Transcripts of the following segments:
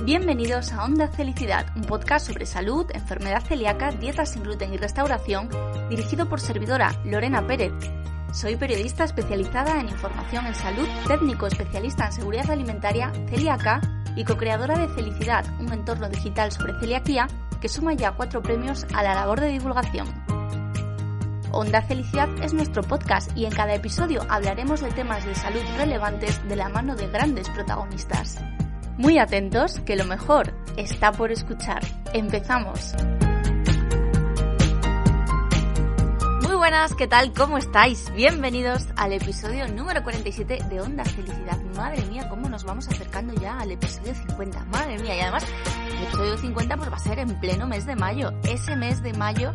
Bienvenidos a Onda Felicidad, un podcast sobre salud, enfermedad celíaca, dietas sin gluten y restauración, dirigido por servidora Lorena Pérez. Soy periodista especializada en información en salud, técnico especialista en seguridad alimentaria, celíaca y co-creadora de Felicidad, un entorno digital sobre celiaquía que suma ya 4 premios a la labor de divulgación. Onda Felicidad es nuestro podcast y en cada episodio hablaremos de temas de salud relevantes de la mano de grandes protagonistas. Muy atentos, que lo mejor está por escuchar. ¡Empezamos! Muy buenas, ¿qué tal? ¿Cómo estáis? Bienvenidos al episodio número 47 de Onda Felicidad. Madre mía, cómo nos vamos acercando ya al episodio 50. Madre mía, y además el episodio 50 pues va a ser en pleno mes de mayo. Ese mes de mayo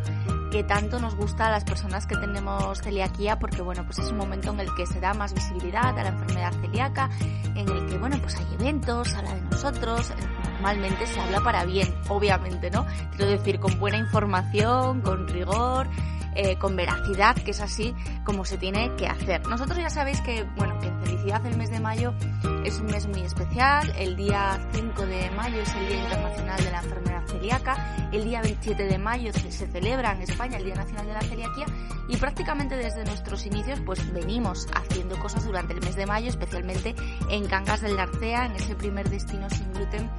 que tanto nos gusta a las personas que tenemos celiaquía, porque bueno, pues es un momento en el que se da más visibilidad a la enfermedad celíaca, en el que bueno, pues hay eventos, se habla de nosotros, normalmente se habla para bien, obviamente, ¿no? Quiero decir, con buena información, con rigor, con veracidad, que es así como se tiene que hacer. Nosotros ya sabéis que, bueno, que en Felicidad el mes de mayo es un mes muy especial. El día 5 de mayo es el Día Internacional de la Enfermedad Celíaca. El día 27 de mayo se celebra en España el Día Nacional de la Celiaquía y prácticamente desde nuestros inicios pues venimos haciendo cosas durante el mes de mayo, especialmente en Cangas del Narcea, en ese primer destino sin gluten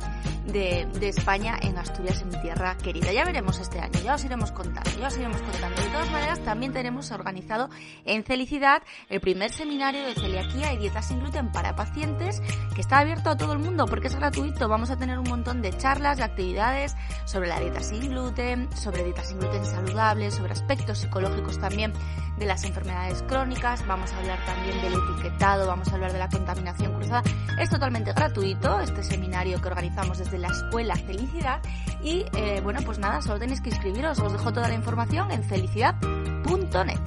de España, en Asturias, en mi tierra querida. Ya veremos este año, ya os iremos contando. De todas maneras, también tenemos organizado en Felicidad el primer seminario de celiaquía y dieta sin gluten para pacientes, que está abierto a todo el mundo porque es gratuito. Vamos a tener un montón de charlas, de actividades sobre la dieta sin gluten, sobre dieta sin gluten saludable, sobre aspectos psicológicos también de las enfermedades crónicas. Vamos a hablar también del etiquetado, vamos a hablar de la contaminación cruzada. Es totalmente gratuito este seminario que organizamos desde la Escuela Felicidad y bueno, pues nada, solo tenéis que inscribiros. Os dejo toda la información en felicidad.net.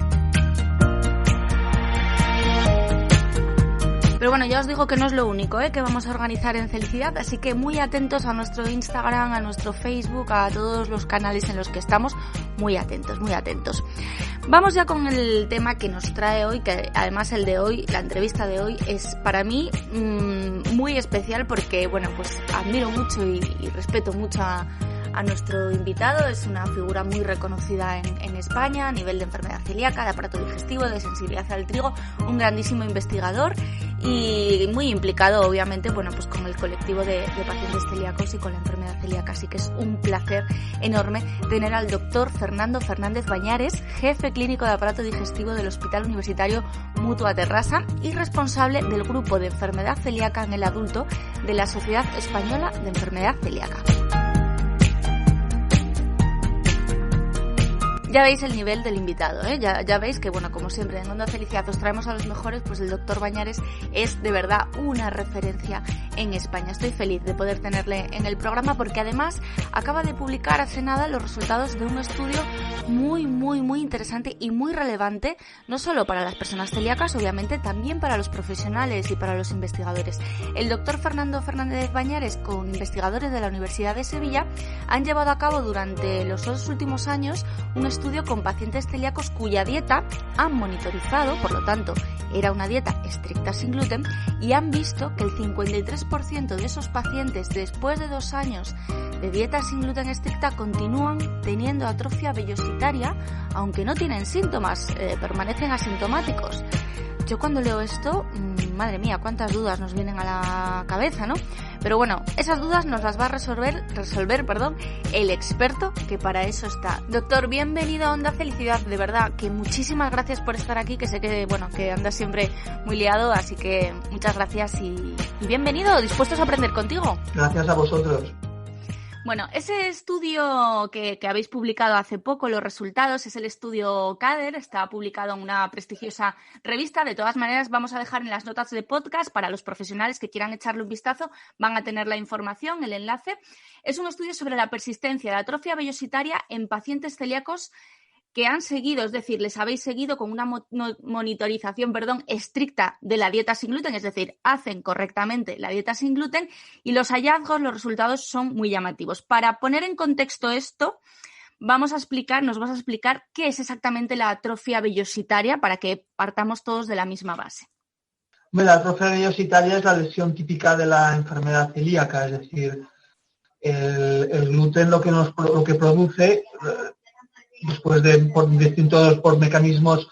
Pero bueno, ya os digo que no es lo único que vamos a organizar en Felicidad, así que muy atentos a nuestro Instagram, a nuestro Facebook, a todos los canales en los que estamos, muy atentos, muy atentos. Vamos ya con el tema que nos trae hoy, que además el de hoy, la entrevista de hoy, es para mí muy especial porque, bueno, pues admiro mucho y respeto mucho a nuestro invitado. Es una figura muy reconocida en España a nivel de enfermedad celíaca, de aparato digestivo, de sensibilidad al trigo, un grandísimo investigador y muy implicado, obviamente, bueno, pues con el colectivo de pacientes celíacos y con la enfermedad celíaca. Así que es un placer enorme tener al doctor Fernando Fernández Bañares, jefe clínico de aparato digestivo del Hospital Universitario Mutua Terrassa y responsable del grupo de enfermedad celíaca en el adulto de la Sociedad Española de Enfermedad Celíaca. Ya veis el nivel del invitado, ya veis que, bueno, como siempre en Onda Felicidad os traemos a los mejores, pues el doctor Bañares es de verdad una referencia en España. Estoy feliz de poder tenerle en el programa porque además acaba de publicar hace nada los resultados de un estudio muy interesante y muy relevante, no solo para las personas celíacas, obviamente, también para los profesionales y para los investigadores. El doctor Fernando Fernández Bañares, con investigadores de la Universidad de Sevilla, han llevado a cabo durante los 2 últimos años un estudio con pacientes celíacos cuya dieta han monitorizado, por lo tanto era una dieta estricta sin gluten, y han visto que el 53% de esos pacientes después de 2 años de dieta sin gluten estricta continúan teniendo atrofia vellositaria, aunque no tienen síntomas, permanecen asintomáticos. Yo cuando leo esto, madre mía, cuántas dudas nos vienen a la cabeza, ¿no? Pero bueno, esas dudas nos las va a resolver, el experto que para eso está. Doctor, bienvenido a Onda Felicidad, de verdad, que muchísimas gracias por estar aquí, que sé que, bueno, que andas siempre muy liado, así que muchas gracias y bienvenido, dispuestos a aprender contigo. Gracias a vosotros. Bueno, ese estudio que habéis publicado hace poco, los resultados, es el estudio CADER, está publicado en una prestigiosa revista. De todas maneras, vamos a dejar en las notas de podcast para los profesionales que quieran echarle un vistazo, van a tener la información, el enlace. Es un estudio sobre la persistencia de atrofia vellositaria en pacientes celíacos que han seguido, es decir, les habéis seguido con una monitorización, estricta de la dieta sin gluten, es decir, hacen correctamente la dieta sin gluten y los hallazgos, los resultados son muy llamativos. Para poner en contexto esto, nos vas a explicar qué es exactamente la atrofia vellositaria para que partamos todos de la misma base. La atrofia vellositaria es la lesión típica de la enfermedad celíaca, es decir, El gluten lo que produce, después por distintos mecanismos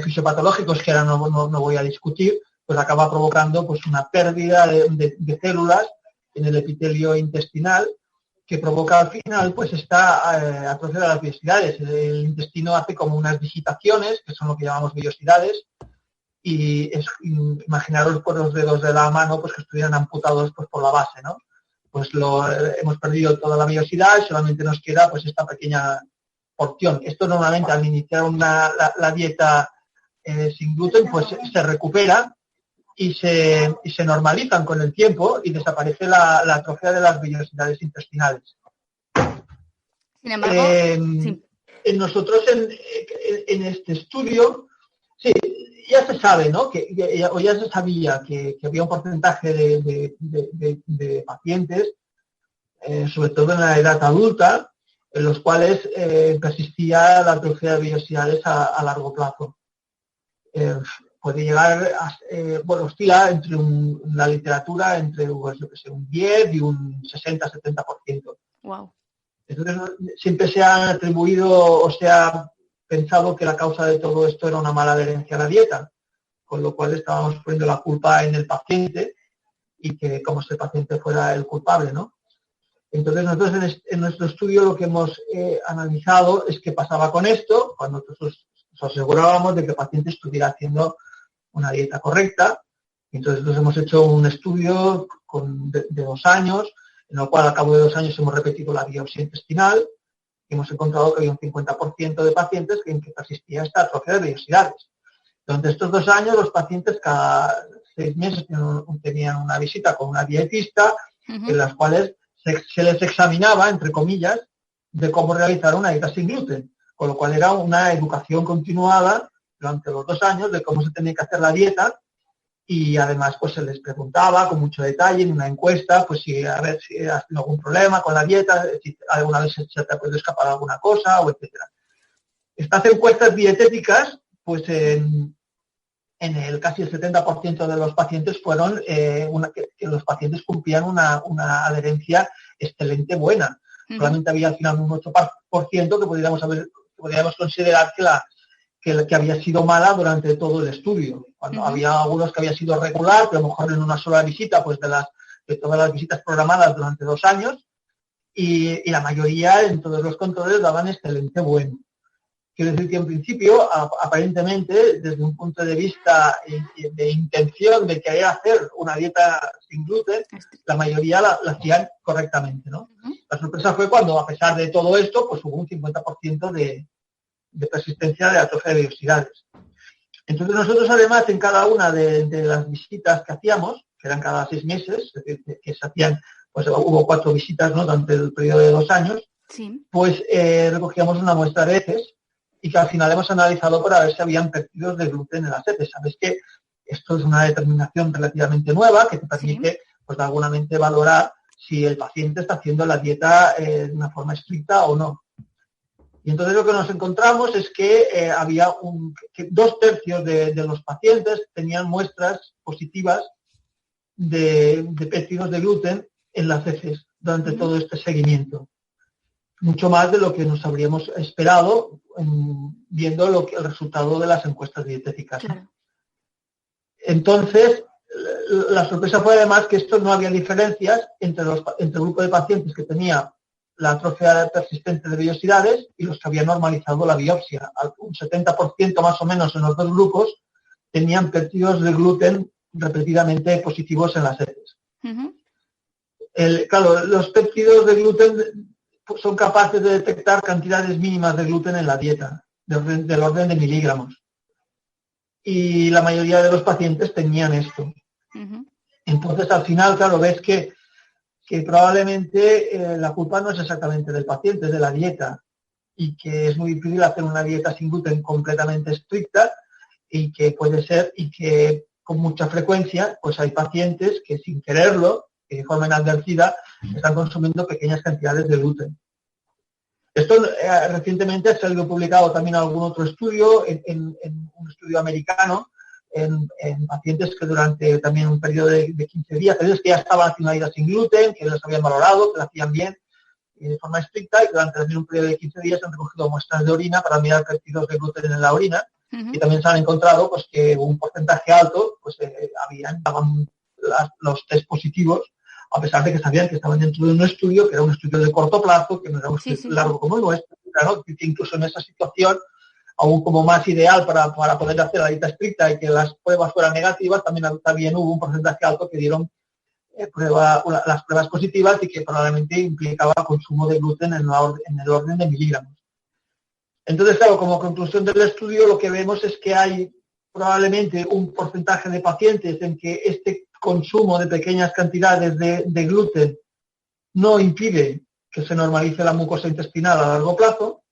fisiopatológicos que ahora no voy a discutir, pues acaba provocando pues una pérdida de células en el epitelio intestinal, que provoca al final pues esta atrofia de las vellosidades. El intestino hace como unas digitaciones, que son lo que llamamos vellosidades, y imaginaros por los dedos de la mano pues que estuvieran amputados pues por la base, ¿no? Pues hemos perdido toda la vellosidad y solamente nos queda pues esta pequeña porción. Esto normalmente al iniciar la dieta sin gluten pues se recupera y se normalizan con el tiempo y desaparece la atrofia de las vellosidades intestinales. Sin embargo, sí. Nosotros en este estudio, sí, ya se sabe, ¿no? Ya se sabía que había un porcentaje de pacientes, sobre todo en la edad adulta, en los cuales persistía la atrofia de vellosidades a largo plazo. Puede llegar oscila entre la literatura entre pues, yo que sé, un 10 y un 60-70%. Wow. Entonces siempre se ha atribuido o se ha pensado que la causa de todo esto era una mala adherencia a la dieta, con lo cual estábamos poniendo la culpa en el paciente y que como si el paciente fuera el culpable, ¿no? Entonces nosotros en nuestro estudio lo que hemos analizado es qué pasaba con esto cuando nosotros nos asegurábamos de que el paciente estuviera haciendo una dieta correcta. Entonces nosotros hemos hecho un estudio de 2 años, en el cual al cabo de 2 años hemos repetido la biopsia intestinal y hemos encontrado que había un 50% de pacientes en que persistía esta atrofia de vellosidades. Durante estos 2 años los pacientes cada 6 meses tenían una visita con una dietista, en las cuales se les examinaba, entre comillas, de cómo realizar una dieta sin gluten, con lo cual era una educación continuada durante los 2 años de cómo se tenía que hacer la dieta, y además pues se les preguntaba con mucho detalle en una encuesta pues si has tenido algún problema con la dieta, si alguna vez se te ha podido escapar alguna cosa, o etcétera. Estas encuestas dietéticas, pues en el casi el 70% de los pacientes fueron que los pacientes cumplían una adherencia excelente buena. Solamente había al final un 8% que podríamos considerar que había sido mala durante todo el estudio. Cuando había algunos que había sido regular, pero a lo mejor en una sola visita, pues de todas las visitas programadas durante 2 años, y la mayoría en todos los controles daban excelente bueno. Quiero decir que en principio, aparentemente, desde un punto de vista de intención de querer hacer una dieta sin gluten, la mayoría la hacían correctamente, ¿no? La sorpresa fue cuando, a pesar de todo esto, pues hubo un 50% de persistencia de atrofia de vellosidades. Entonces nosotros además en cada una de las visitas que hacíamos, que eran cada 6 meses, es decir, que se hacían, pues hubo 4 visitas, ¿no?, durante el periodo de 2 años, sí. Pues recogíamos una muestra de heces y que al final hemos analizado para ver si habían pérdidas de gluten en las heces. Sabes que esto es una determinación relativamente nueva que te permite, sí, pues de alguna manera valorar si el paciente está haciendo la dieta de una forma estricta o no. Y entonces lo que nos encontramos es que había que 2/3 de los pacientes tenían muestras positivas de péptidos de gluten en las heces durante todo este seguimiento. Mucho más de lo que nos habríamos esperado viendo el resultado de las encuestas dietéticas. Claro. Entonces, la sorpresa fue además que esto no había diferencias entre el grupo de pacientes que tenía la atrofia persistente de vellosidades y los que habían normalizado la biopsia. Un 70% más o menos en los 2 grupos tenían péptidos de gluten repetidamente positivos en las heces. Claro, los péptidos de gluten son capaces de detectar cantidades mínimas de gluten en la dieta, del orden de miligramos. Y la mayoría de los pacientes tenían esto. Entonces, al final, claro, ves que probablemente la culpa no es exactamente del paciente, es de la dieta, y que es muy difícil hacer una dieta sin gluten completamente estricta, y que puede ser, y que con mucha frecuencia, pues hay pacientes que sin quererlo, que de forma inadvertida, están consumiendo pequeñas cantidades de gluten. Esto recientemente ha salido publicado también en algún otro estudio, en un estudio americano, en pacientes que durante también un periodo de 15 días, pacientes que ya estaban haciendo una dieta sin gluten, que los habían valorado, que lo hacían bien y de forma estricta, y durante también un periodo de 15 días han recogido muestras de orina para mirar péptidos de gluten en la orina, y también se han encontrado pues que un porcentaje alto pues daban los test positivos, a pesar de que sabían que estaban dentro de un estudio, que era un estudio de corto plazo, que no era un estudio largo como el nuestro, claro, que incluso en esa situación, aún como más ideal para poder hacer la dieta estricta y que las pruebas fueran negativas, también hubo un porcentaje alto que dieron las pruebas positivas y que probablemente implicaba consumo de gluten en el orden de miligramos. Entonces, claro, como conclusión del estudio, lo que vemos es que hay probablemente un porcentaje de pacientes en que este consumo de pequeñas cantidades de gluten no impide que se normalice la mucosa intestinal a largo plazo,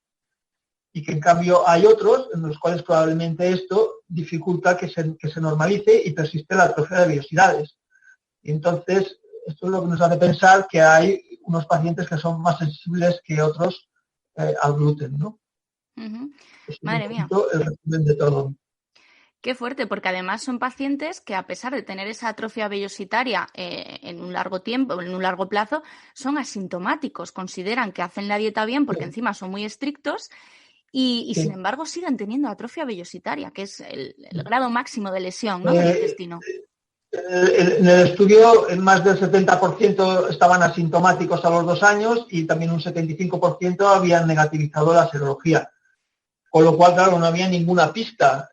y que en cambio hay otros en los cuales probablemente esto dificulta que se normalice y persiste la atrofia de vellosidades. Y entonces, esto es lo que nos hace pensar que hay unos pacientes que son más sensibles que otros al gluten, ¿no? Madre mía. El resumen de todo. Qué fuerte, porque además son pacientes que, a pesar de tener esa atrofia vellositaria en un largo tiempo, en un largo plazo, son asintomáticos. Consideran que hacen la dieta bien porque encima son muy estrictos y sin embargo siguen teniendo atrofia vellositaria, que es el grado máximo de lesión, ¿no?, del intestino. En el estudio, más del 70% estaban asintomáticos a los 2 años y también un 75% habían negativizado la serología. Con lo cual, claro, no había ninguna pista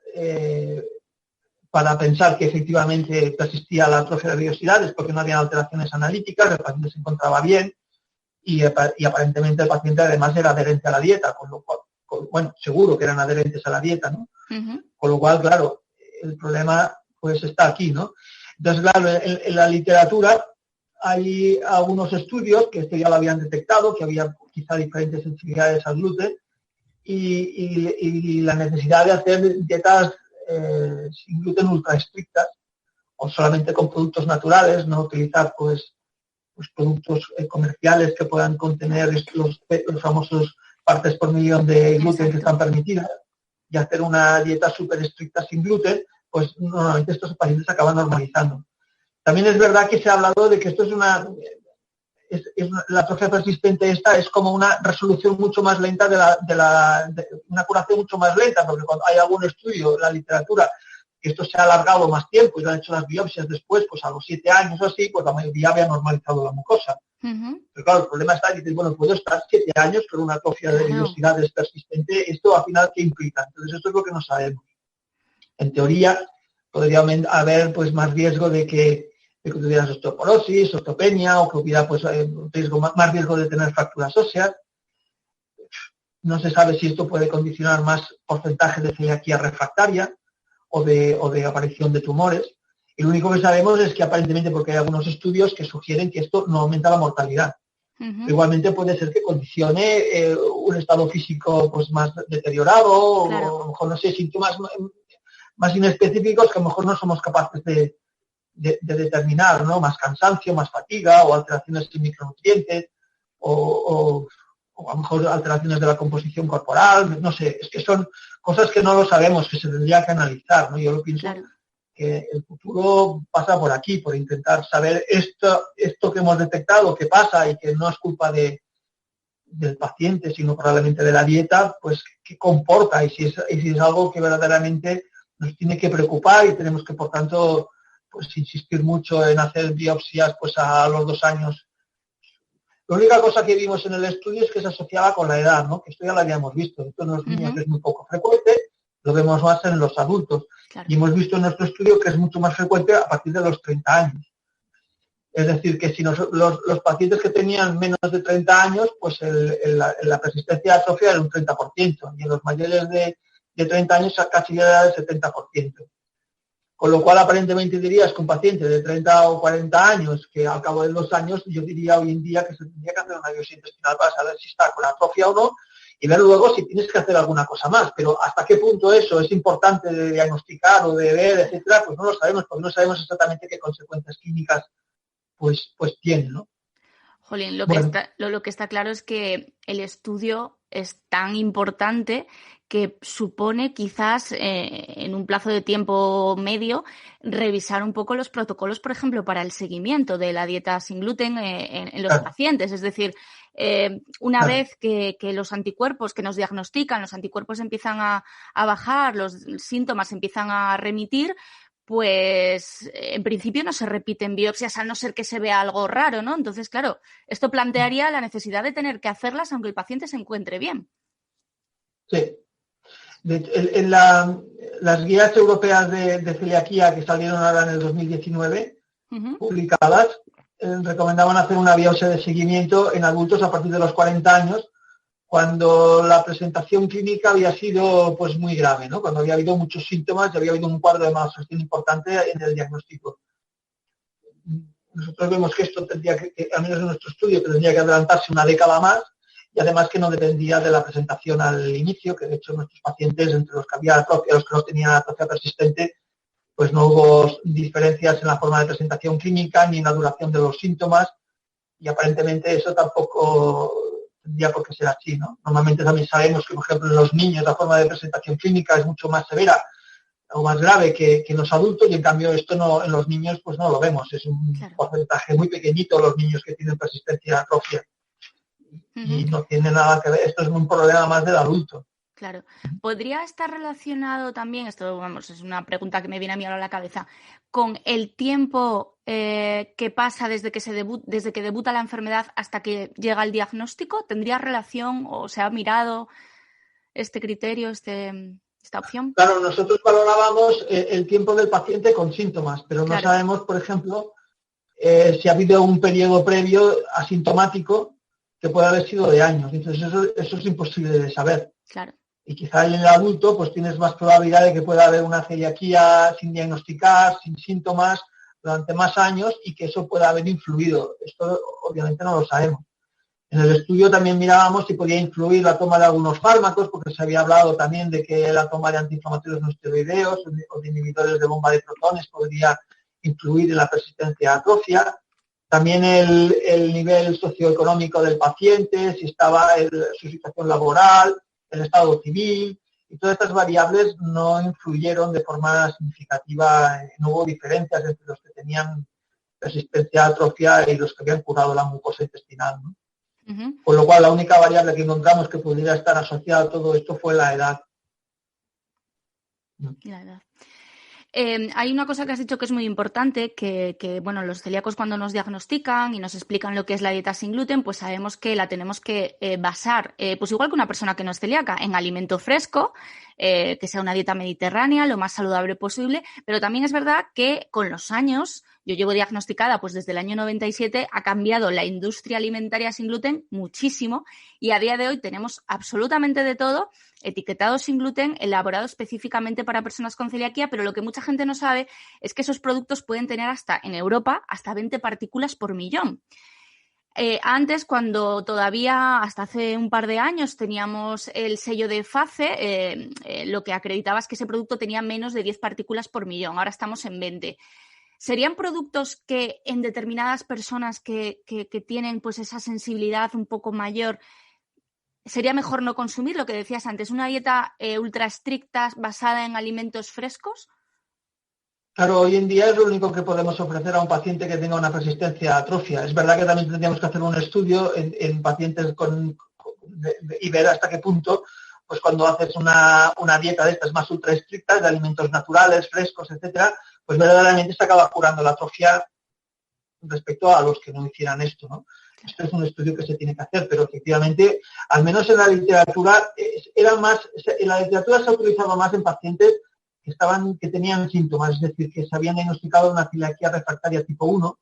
para pensar que efectivamente persistía la atrofia de vellosidades, porque no había alteraciones analíticas, el paciente se encontraba bien y aparentemente el paciente además era adherente a la dieta, con lo cual, seguro que eran adherentes a la dieta, ¿no? Con lo cual, claro, el problema pues está aquí, ¿no? Entonces, claro, en la literatura hay algunos estudios que esto ya lo habían detectado, que había quizá diferentes sensibilidades al gluten y la necesidad de hacer dietas sin gluten ultra estrictas o solamente con productos naturales, no utilizar pues productos comerciales que puedan contener los famosos partes por millón de gluten que están permitidas, y hacer una dieta súper estricta sin gluten, pues normalmente estos pacientes acaban normalizando. También es verdad que se ha hablado de que esto es la atrofia persistente esta es como una resolución mucho más lenta de una curación mucho más lenta, porque cuando hay algún estudio en la literatura que esto se ha alargado más tiempo y lo han hecho las biopsias después, pues a los 7 años o así, pues la mayoría había normalizado la mucosa. Pero claro, el problema está que, bueno, puedo estar 7 años con una atrofia de vellosidades persistente, esto al final, ¿qué implica? Entonces, esto es lo que no sabemos. En teoría, podría haber pues más riesgo de que tuvieras osteoporosis, osteopenia, o que hubiera pues más riesgo de tener fracturas óseas. No se sabe si esto puede condicionar más porcentaje de celiaquía refractaria o de aparición de tumores. Y lo único que sabemos es que aparentemente, porque hay algunos estudios que sugieren que esto no aumenta la mortalidad. Igualmente puede ser que condicione un estado físico pues más deteriorado, claro, o a lo mejor, no sé, síntomas más inespecíficos que a lo mejor no somos capaces de determinar, ¿no? Más cansancio, más fatiga, o alteraciones en micronutrientes, o a lo mejor alteraciones de la composición corporal, no sé, es que son cosas que no lo sabemos, que se tendría que analizar, ¿no? Yo lo pienso, claro, que el futuro pasa por aquí, por intentar saber esto que hemos detectado, que pasa y que no es culpa del paciente, sino probablemente de la dieta, pues qué comporta y si es algo que verdaderamente nos tiene que preocupar, y tenemos que, por tanto, pues insistir mucho en hacer biopsias pues a los 2 años. La única cosa que vimos en el estudio es que se asociaba con la edad, ¿no? Que esto ya lo habíamos visto. Esto en los niños es muy poco frecuente, lo vemos más en los adultos. Claro. Y hemos visto en nuestro estudio que es mucho más frecuente a partir de los 30 años. Es decir, que si los pacientes que tenían menos de 30 años, pues la persistencia de atrofia era un 30%, y en los mayores de 30 años casi era del 70%. Con lo cual, aparentemente dirías que un paciente de 30 o 40 años, que al cabo de 2 años, yo diría hoy en día que se tendría que hacer una biopsia intestinal para saber si está con atrofia o no, y ver luego si tienes que hacer alguna cosa más. Pero hasta qué punto eso es importante de diagnosticar o de ver, etcétera, pues no lo sabemos, porque no sabemos exactamente qué consecuencias clínicas pues tiene, ¿no? Jolín, lo que está claro es que el estudio es tan importante que supone quizás en un plazo de tiempo medio revisar un poco los protocolos, por ejemplo, para el seguimiento de la dieta sin gluten en los pacientes. Es decir, una vez que los anticuerpos que nos diagnostican, los anticuerpos empiezan a bajar, los síntomas empiezan a remitir, pues en principio no se repiten biopsias a no ser que se vea algo raro, ¿no? Entonces, claro, esto plantearía la necesidad de tener que hacerlas aunque el paciente se encuentre bien. Sí. En las guías europeas de celiaquía que salieron ahora en el 2019, publicadas, recomendaban hacer una biopsia de seguimiento en adultos a partir de los 40 años, cuando la presentación clínica había sido pues muy grave, ¿no? Cuando había habido muchos síntomas y había habido un cuadro de malabsorción importante en el diagnóstico. Nosotros vemos que esto tendría que, al menos en nuestro estudio, que tendría que adelantarse una década más, y además que no dependía de la presentación al inicio, que de hecho nuestros pacientes, entre los que había atrofia y los que no tenían atrofia persistente, pues no hubo diferencias en la forma de presentación clínica ni en la duración de los síntomas, y aparentemente eso tampoco tendría por qué ser así, ¿no? Normalmente también sabemos que, por ejemplo, en los niños la forma de presentación clínica es mucho más severa o más grave que en los adultos, y en cambio esto no, en los niños pues no lo vemos, es un porcentaje muy pequeñito los niños que tienen persistencia atrofia. Y no tiene nada que ver, esto es un problema más del adulto. Claro. ¿Podría estar relacionado también, esto vamos, es una pregunta que me viene a mí ahora a la cabeza, con el tiempo que pasa desde que debuta la enfermedad hasta que llega el diagnóstico? ¿Tendría relación o se ha mirado este criterio, esta opción? Claro, nosotros valorábamos el tiempo del paciente con síntomas, pero no sabemos, por ejemplo, si ha habido un periodo previo asintomático que puede haber sido de años. Entonces eso es imposible de saber. Claro. Y quizá en el adulto pues tienes más probabilidad de que pueda haber una celiaquía sin diagnosticar, sin síntomas, durante más años, y que eso pueda haber influido. Esto obviamente no lo sabemos. En el estudio también mirábamos si podía influir la toma de algunos fármacos, porque se había hablado también de que la toma de antiinflamatorios no esteroideos o de inhibidores de bomba de protones podría influir en la persistencia de atrofia. También el nivel socioeconómico del paciente, si estaba su situación laboral, el estado civil, y todas estas variables no influyeron de forma significativa, no hubo diferencias entre los que tenían persistencia atrofia y los que habían curado la mucosa intestinal, ¿no? Con lo cual la única variable que encontramos que pudiera estar asociada a todo esto fue la edad. La edad. Hay una cosa que has dicho que es muy importante, que bueno, los celíacos cuando nos diagnostican y nos explican lo que es la dieta sin gluten, pues sabemos que la tenemos que basar, pues igual que una persona que no es celíaca, en alimento fresco, que sea una dieta mediterránea, lo más saludable posible, pero también es verdad que con los años, yo llevo diagnosticada pues desde el año 97, ha cambiado la industria alimentaria sin gluten muchísimo, y a día de hoy tenemos absolutamente de todo etiquetado sin gluten, elaborado específicamente para personas con celiaquía, pero lo que mucha gente no sabe es que esos productos pueden tener en Europa, hasta 20 partículas por millón. Antes, cuando todavía, hasta hace un par de años, teníamos el sello de FACE, lo que acreditaba es que ese producto tenía menos de 10 partículas por millón. Ahora estamos en 20. ¿Serían productos que en determinadas personas que tienen pues esa sensibilidad un poco mayor, sería mejor no consumir, lo que decías antes, una dieta ultra estricta basada en alimentos frescos? Claro, hoy en día es lo único que podemos ofrecer a un paciente que tenga una persistencia a atrofia. Es verdad que también tendríamos que hacer un estudio en pacientes y ver hasta qué punto, pues cuando haces una dieta de estas más ultra estrictas, de alimentos naturales, frescos, etcétera, pues verdaderamente se acaba curando la atrofia respecto a los que no hicieran esto, ¿no? Esto es un estudio que se tiene que hacer, pero efectivamente, al menos en la literatura, en la literatura se ha utilizado más en pacientes que tenían síntomas, es decir, que se habían diagnosticado una celiaquía refractaria tipo 1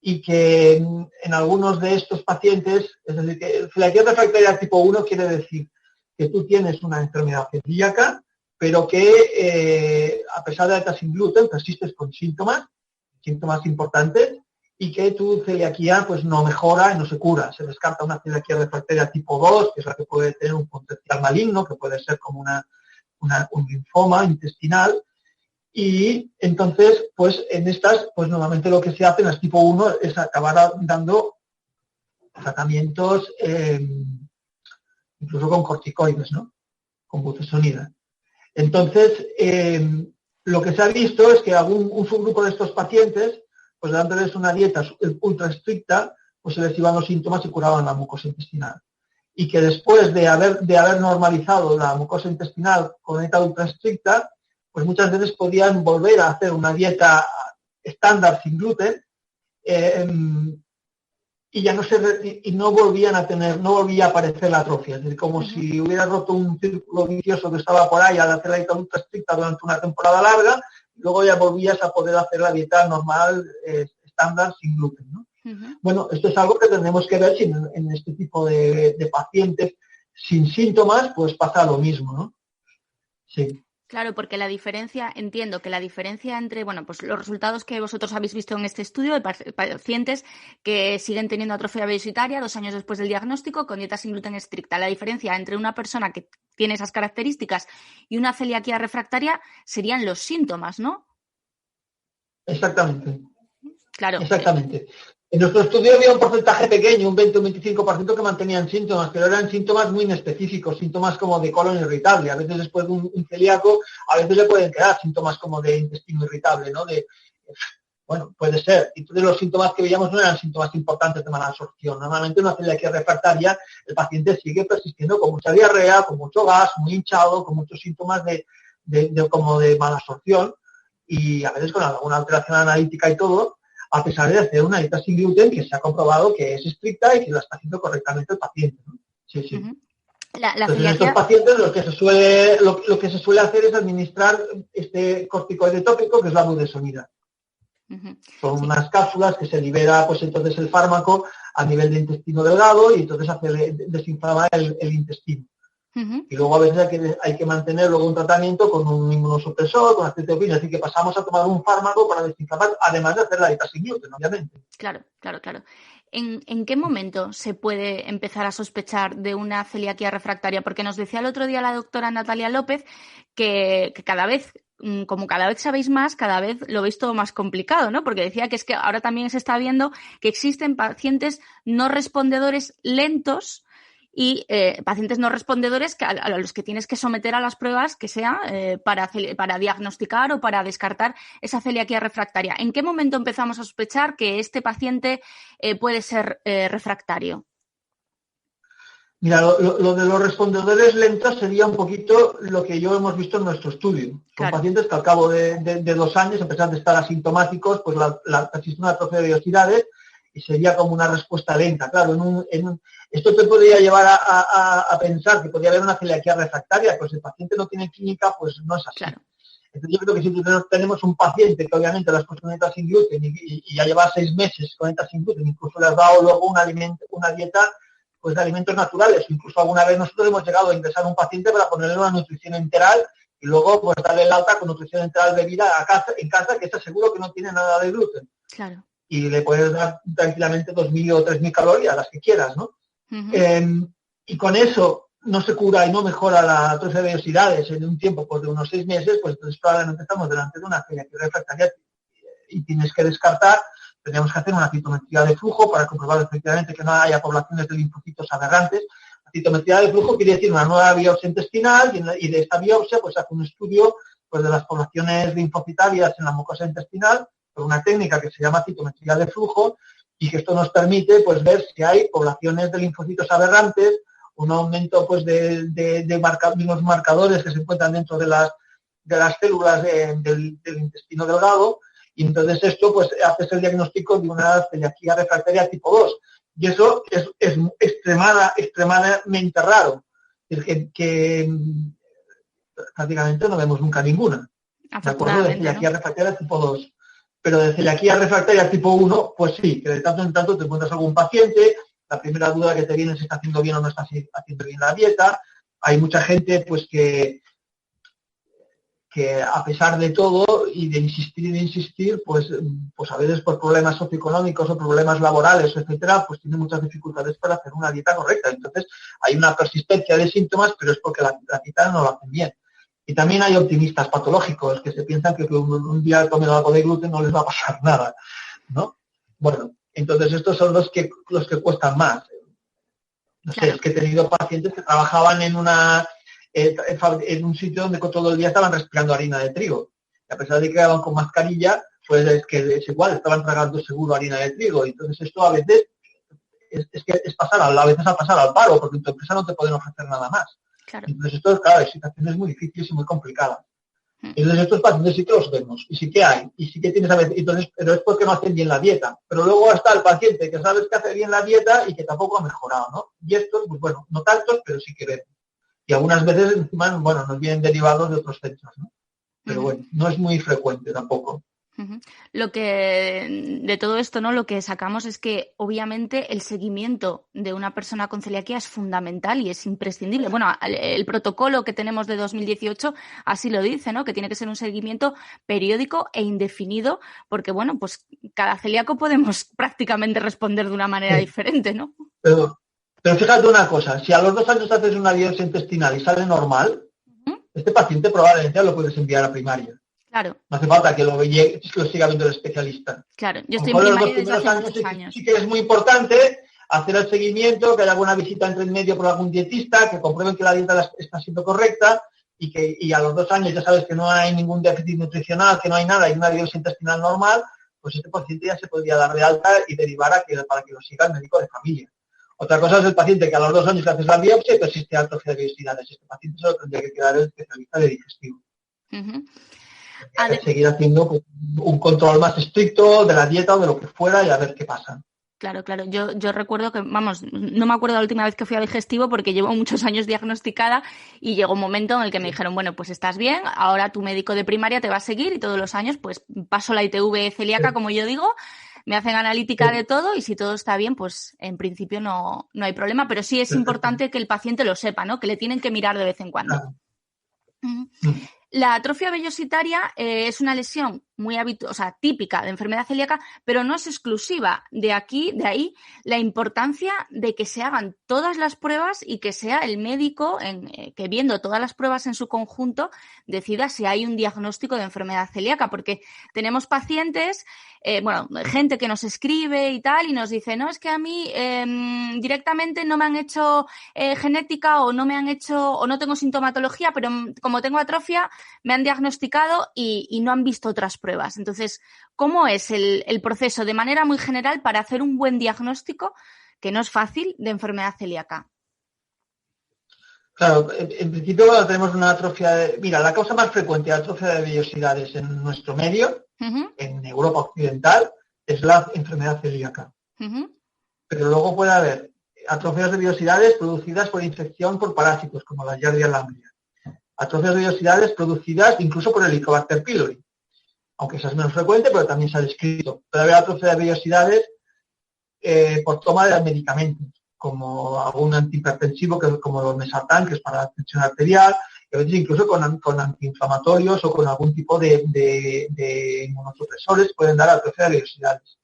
y que en algunos de estos pacientes, es decir, que celiaquía refractaria tipo 1 quiere decir que tú tienes una enfermedad celíaca, pero que a pesar de la dieta sin gluten persistes con síntomas importantes, y que tu celiaquía pues no mejora y no se cura. Se descarta una celiaquía refractaria tipo 2, que es la que puede tener un potencial maligno, que puede ser como un linfoma intestinal, y entonces pues en estas pues normalmente lo que se hace en las tipo 1 es acabar dando tratamientos incluso con corticoides, ¿no? con budesonida. Entonces, lo que se ha visto es que un subgrupo de estos pacientes, pues dándoles una dieta ultra estricta, pues se les iban los síntomas y curaban la mucosa intestinal. Y que después de haber normalizado la mucosa intestinal con dieta ultra estricta, pues muchas veces podían volver a hacer una dieta estándar sin gluten, y ya no volvían a tener, no volvía a aparecer la atrofia. Es decir, como si hubiera roto un círculo vicioso que estaba por ahí al hacer la dieta ultra estricta durante una temporada larga, y luego ya volvías a poder hacer la dieta normal, estándar, sin gluten, ¿no? Bueno, esto es algo que tenemos que ver si en este tipo de pacientes sin síntomas, pues pasa lo mismo, ¿no? Sí. Claro, porque entiendo que la diferencia entre, bueno, pues los resultados que vosotros habéis visto en este estudio de pacientes que siguen teniendo atrofia vellosidad 2 años después del diagnóstico con dieta sin gluten estricta, la diferencia entre una persona que tiene esas características y una celiaquía refractaria serían los síntomas, ¿no? Exactamente. Claro. Exactamente. En nuestro estudio había un porcentaje pequeño, un 20 o un 25% que mantenían síntomas, pero eran síntomas muy inespecíficos, síntomas como de colon irritable. A veces después de un celíaco, a veces le pueden quedar síntomas como de intestino irritable, ¿no? Bueno, puede ser. Y entonces los síntomas que veíamos no eran síntomas importantes de mala absorción. Normalmente en una celiaquía refractaria el paciente sigue persistiendo con mucha diarrea, con mucho gas, muy hinchado, con muchos síntomas como de mala absorción y a veces con alguna alteración analítica y todo, a pesar de hacer una dieta sin gluten que se ha comprobado que es estricta y que la está haciendo correctamente el paciente, ¿no? Sí, sí. Entonces, en estos pacientes lo que se suele hacer es administrar este corticoide tópico, que es la budesonida. Son unas cápsulas que se libera, pues entonces el fármaco a nivel de intestino delgado y entonces desinflama el intestino. Y luego a veces hay que mantener luego un tratamiento con un inmunosupresor, con acetopina, así que pasamos a tomar un fármaco para desinflamar, además de hacer la dieta sin gluten, obviamente. Claro. ¿En qué momento se puede empezar a sospechar de una celiaquía refractaria? Porque nos decía el otro día la doctora Natalia López que cada vez sabéis más, cada vez lo veis todo más complicado, ¿no? Porque decía que es que ahora también se está viendo que existen pacientes no respondedores lentos y pacientes no respondedores a los que tienes que someter a las pruebas que sea para diagnosticar o para descartar esa celiaquía refractaria. ¿En qué momento empezamos a sospechar que este paciente puede ser refractario? Mira, lo de los respondedores lentos sería un poquito lo que yo hemos visto en nuestro estudio. Claro. Son pacientes que al cabo de 2 años, a pesar de estar asintomáticos, pues existe una atrofia de vellosidades y sería como una respuesta lenta. Claro, esto te podría llevar a pensar que podría haber una celiaquía refractaria, pues si el paciente no tiene clínica, pues no es así. Claro. Entonces yo creo que si tenemos un paciente que obviamente le has puesto una dieta sin gluten y ya lleva 6 meses con dieta sin gluten, incluso le has dado luego una dieta pues de alimentos naturales, incluso alguna vez nosotros hemos llegado a ingresar a un paciente para ponerle una nutrición enteral y luego pues darle el alta con nutrición enteral bebida en casa, que está seguro que no tiene nada de gluten. Claro. Y le puedes dar tranquilamente 2.000 o 3.000 calorías, las que quieras, ¿no? Y con eso no se cura y no mejora la atrofia de vellosidades en un tiempo pues, de unos 6 meses, pues entonces probablemente estamos delante de una celiaquía refractaria y tienes que descartar. Tendríamos que hacer una citometría de flujo para comprobar efectivamente que no haya poblaciones de linfocitos aberrantes. La citometría de flujo quiere decir una nueva biopsia intestinal y de esta biopsia pues hace un estudio pues, de las poblaciones linfocitarias en la mucosa intestinal por una técnica que se llama citometría de flujo y que esto nos permite pues ver si hay poblaciones de linfocitos aberrantes, un aumento pues de unos marcadores que se encuentran dentro de las células del intestino delgado. Y entonces esto pues haces el diagnóstico de una celiaquía refractaria tipo 2. Y eso es extremadamente raro. Es que prácticamente no vemos nunca ninguna. ¿De acuerdo? De celiaquía refractaria tipo 2. Pero de celiaquía refractaria tipo 1, pues sí, que de tanto en tanto te encuentras algún paciente, la primera duda que te viene es si está haciendo bien o no está haciendo bien la dieta. Hay mucha gente pues que a pesar de todo y de insistir, pues a veces por problemas socioeconómicos o problemas laborales, etcétera, pues tiene muchas dificultades para hacer una dieta correcta. Entonces hay una persistencia de síntomas, pero es porque la dieta no lo hacen bien. Y también hay optimistas patológicos que se piensan que un día comen algo de gluten no les va a pasar nada, ¿no? Bueno, entonces estos son los que cuestan más. No sé, es que he tenido pacientes que trabajaban en una en un sitio donde todo el día estaban respirando harina de trigo. Y a pesar de que quedaban con mascarilla, pues es que es igual, estaban tragando seguro harina de trigo. Entonces esto a veces es pasar a veces a pasar al paro, porque en tu empresa no te pueden ofrecer nada más. Claro. Entonces esto, claro, hay situaciones muy difíciles y muy complicadas. Entonces estos pacientes sí que los vemos, y sí que hay, y sí que tienes a veces, entonces, pero es porque no hacen bien la dieta. Pero luego está el paciente que sabes que hace bien la dieta y que tampoco ha mejorado, ¿no? Y estos, pues bueno, no tantos, pero sí que vemos. Y algunas veces encima, bueno, nos vienen derivados de otros centros, ¿no? Pero bueno, no es muy frecuente tampoco. Lo que de todo esto, ¿no? Lo que sacamos es que obviamente el seguimiento de una persona con celiaquía es fundamental y es imprescindible. Bueno, el protocolo que tenemos de 2018 así lo dice, ¿no? Que tiene que ser un seguimiento periódico e indefinido, porque bueno, pues cada celíaco podemos prácticamente responder de una manera diferente, ¿no? Pero fíjate una cosa, si a los 2 años haces una biopsia intestinal y sale normal, este paciente probablemente lo puedes enviar a primaria. Claro. No hace falta que lo siga viendo el especialista. Claro, yo estoy en primaria desde hace muchos años. Sí que es muy importante hacer el seguimiento, que haya alguna visita entre en medio por algún dietista, que comprueben que la dieta está siendo correcta y a los 2 años ya sabes que no hay ningún déficit nutricional, que no hay nada, hay una biopsia intestinal normal, pues este paciente ya se podría dar de alta y derivar para que lo siga el médico de familia. Otra cosa es el paciente que a los 2 años le haces la biopsia y persiste atrofia de vellosidades. Este paciente se lo tendría que quedar el especialista de digestivo. Seguir haciendo pues, un control más estricto de la dieta o de lo que fuera y a ver qué pasa. Claro. Yo recuerdo que, vamos, no me acuerdo la última vez que fui a digestivo porque llevo muchos años diagnosticada y llegó un momento en el que me dijeron, bueno, pues estás bien, ahora tu médico de primaria te va a seguir y todos los años pues paso la ITV celíaca, como yo digo, me hacen analítica de todo y si todo está bien, pues en principio no hay problema, pero sí es importante que el paciente lo sepa, ¿no? Que le tienen que mirar de vez en cuando. Claro. La atrofia vellositaria es una lesión muy típica de enfermedad celíaca, pero no es exclusiva. De ahí la importancia de que se hagan todas las pruebas y que sea el médico que viendo todas las pruebas en su conjunto decida si hay un diagnóstico de enfermedad celíaca, porque tenemos pacientes, gente que nos escribe y tal y nos dice, no, es que a mí directamente no me han hecho genética o no me han hecho o no tengo sintomatología, pero como tengo atrofia me han diagnosticado y no han visto otras pruebas. Entonces, ¿cómo es el proceso de manera muy general para hacer un buen diagnóstico, que no es fácil, de enfermedad celíaca? Claro, en principio tenemos una atrofia mira, la causa más frecuente de atrofia de vellosidades en nuestro medio, en Europa Occidental, es la enfermedad celíaca. Pero luego puede haber atrofias de vellosidades producidas por infección por parásitos, como la Giardia lamblia. Atrofias de vellosidades producidas incluso por Helicobacter pylori, aunque esa es menos frecuente, pero también se ha descrito. Puede haber atrofia de vellosidades por toma de medicamentos, como algún antihipertensivo, como los mesartán, que es para la tensión arterial, y a veces incluso con antiinflamatorios o con algún tipo de inmunosupresores pueden dar atrofia de vellosidades.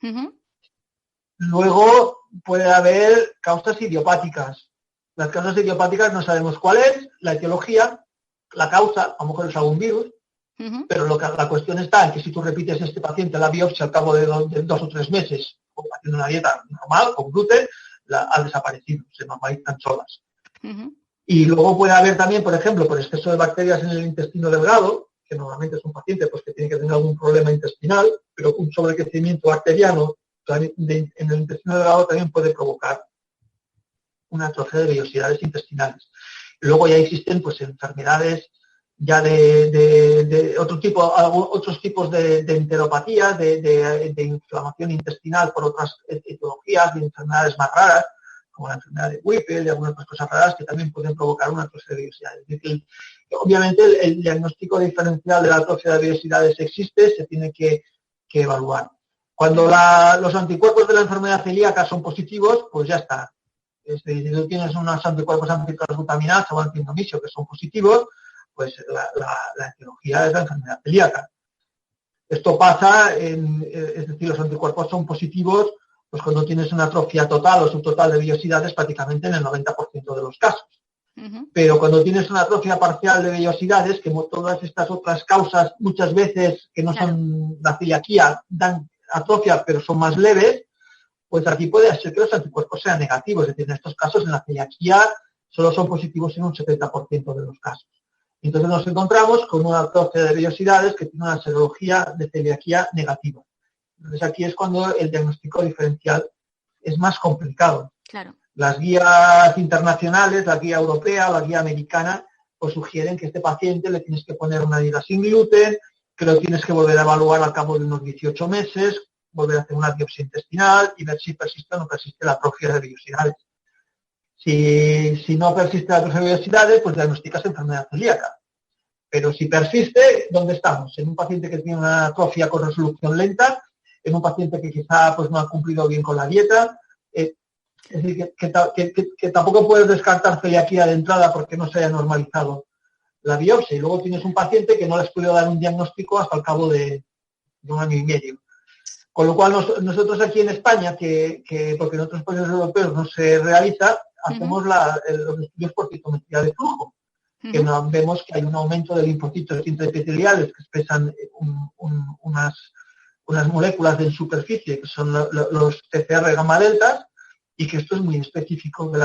Luego puede haber causas idiopáticas. Las causas idiopáticas no sabemos cuál es, la etiología, la causa, a lo mejor es algún virus, pero la cuestión está en que si tú repites este paciente la biopsia al cabo de 2 o 3 meses, o haciendo una dieta normal, con gluten, ha desaparecido, se normalizan solas. Y luego puede haber también, por ejemplo, por exceso de bacterias en el intestino delgado, que normalmente es un paciente pues, que tiene que tener algún problema intestinal, pero un sobrecrecimiento bacteriano en el intestino delgado también puede provocar una atrofia de vellosidades intestinales. Luego ya existen pues enfermedades ya de otros tipos de enteropatías, de inflamación intestinal por otras etiologías, de enfermedades más raras, como la enfermedad de Whipple y algunas otras cosas raras que también pueden provocar una atrofia de vellosidades. Es decir, obviamente el diagnóstico diferencial de la atrofia de vellosidades existe, se tiene que evaluar. Cuando los anticuerpos de la enfermedad celíaca son positivos, pues ya está. Si tú tienes unos anticuerpos antitransglutaminasa o antiindomisio que son positivos, pues la etiología es la enfermedad celíaca. Esto pasa, es decir, los anticuerpos son positivos pues cuando tienes una atrofia total o subtotal de vellosidades prácticamente en el 90% de los casos. Pero cuando tienes una atrofia parcial de vellosidades, que todas estas otras causas muchas veces que no son la celiaquía dan atrofia pero son más leves, pues aquí puede ser que los anticuerpos sean negativos. Es decir, en estos casos en la celiaquía solo son positivos en un 70% de los casos. Entonces nos encontramos con una atrofia de vellosidades que tiene una serología de celiaquía negativa. Entonces aquí es cuando el diagnóstico diferencial es más complicado. Claro. Las guías internacionales, la guía europea, la guía americana, pues sugieren que a este paciente le tienes que poner una dieta sin gluten, que lo tienes que volver a evaluar al cabo de unos 18 meses, volver a hacer una biopsia intestinal y ver si persiste o no persiste la atrofia de vellosidades. Si no persiste la atrofia de vellosidades, pues diagnosticas enfermedad celíaca. Pero si persiste, ¿dónde estamos? En un paciente que tiene una atrofia con resolución lenta, en un paciente que quizá pues, no ha cumplido bien con la dieta. Es decir, que tampoco puedes descartar celiaquía de entrada porque no se haya normalizado la biopsia. Y luego tienes un paciente que no le has podido dar un diagnóstico hasta el cabo de 1 año y medio. Con lo cual nosotros aquí en España, porque en otros países europeos no se realiza, hacemos los estudios por citometría de flujo, que vemos que hay un aumento de linfocitos intraepiteliales que expresan unas moléculas de superficie, que son los TCR gamma deltas, y que esto es muy específico de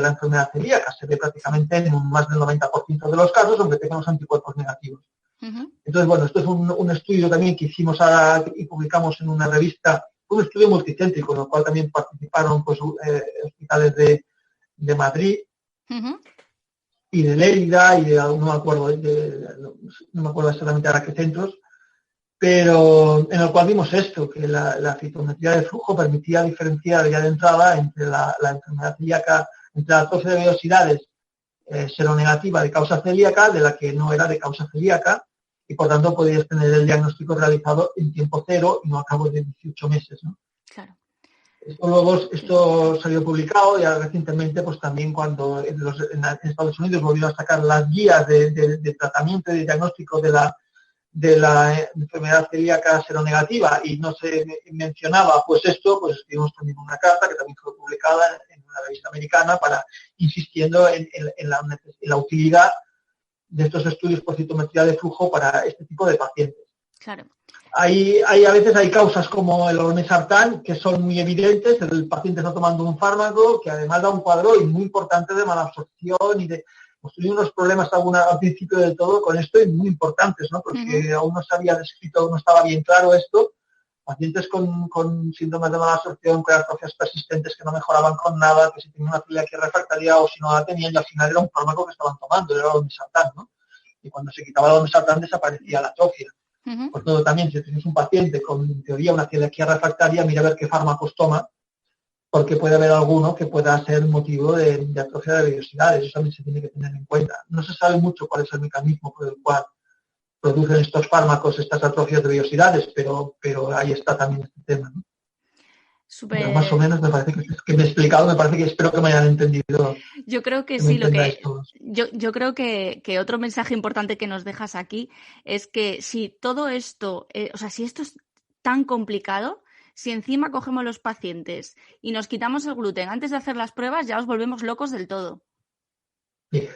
la enfermedad celíaca. Se ve prácticamente en más del 90% de los casos, aunque tengamos anticuerpos negativos. Entonces, bueno, esto es un estudio también que hicimos y publicamos en una revista, un estudio multicéntrico, en el cual también participaron pues, hospitales de Madrid y de Lérida y no me acuerdo exactamente ahora qué centros, pero en el cual vimos esto, que la citometría de flujo permitía diferenciar ya de entrada entre la enfermedad celíaca, entre la atrofia de vellosidades seronegativa de causa celíaca de la que no era de causa celíaca, y por tanto podías tener el diagnóstico realizado en tiempo cero y no a cabo de 18 meses, ¿no? Claro. Esto salió publicado ya recientemente, pues también cuando en Estados Unidos volvieron a sacar las guías de tratamiento y de diagnóstico de la enfermedad celíaca seronegativa y no se mencionaba pues esto, pues escribimos también una carta que también fue publicada en una revista americana insistiendo en la utilidad de estos estudios por citometría de flujo para este tipo de pacientes. Claro. A veces hay causas como el olmesartán que son muy evidentes, el paciente está tomando un fármaco que además da un cuadro muy importante de malabsorción y de tuvimos unos problemas al principio del todo con esto y muy importantes, ¿no? Porque aún no se había descrito, aún no estaba bien claro esto. Pacientes con síntomas de malabsorción, con atrofias persistentes que no mejoraban con nada, que si tenían una celiaquía refractaria o si no la tenían, y al final era un fármaco que estaban tomando, era el olmesartán, ¿no? Y cuando se quitaba el olmesartán desaparecía la atrofia. Por todo también, si tienes un paciente con, en teoría, una celiaquía refractaria, mira a ver qué fármacos toma, porque puede haber alguno que pueda ser motivo de atrofia de vellosidades. Eso también se tiene que tener en cuenta. No se sabe mucho cuál es el mecanismo por el cual producen estos fármacos, estas atrofias de vellosidades, pero ahí está también este tema, ¿no? Pero más o menos me parece que me he explicado, espero que me hayan entendido. Yo creo que sí, yo creo que otro mensaje importante que nos dejas aquí es que si todo esto, si esto es tan complicado, si encima cogemos los pacientes y nos quitamos el gluten antes de hacer las pruebas, ya os volvemos locos del todo. Sí.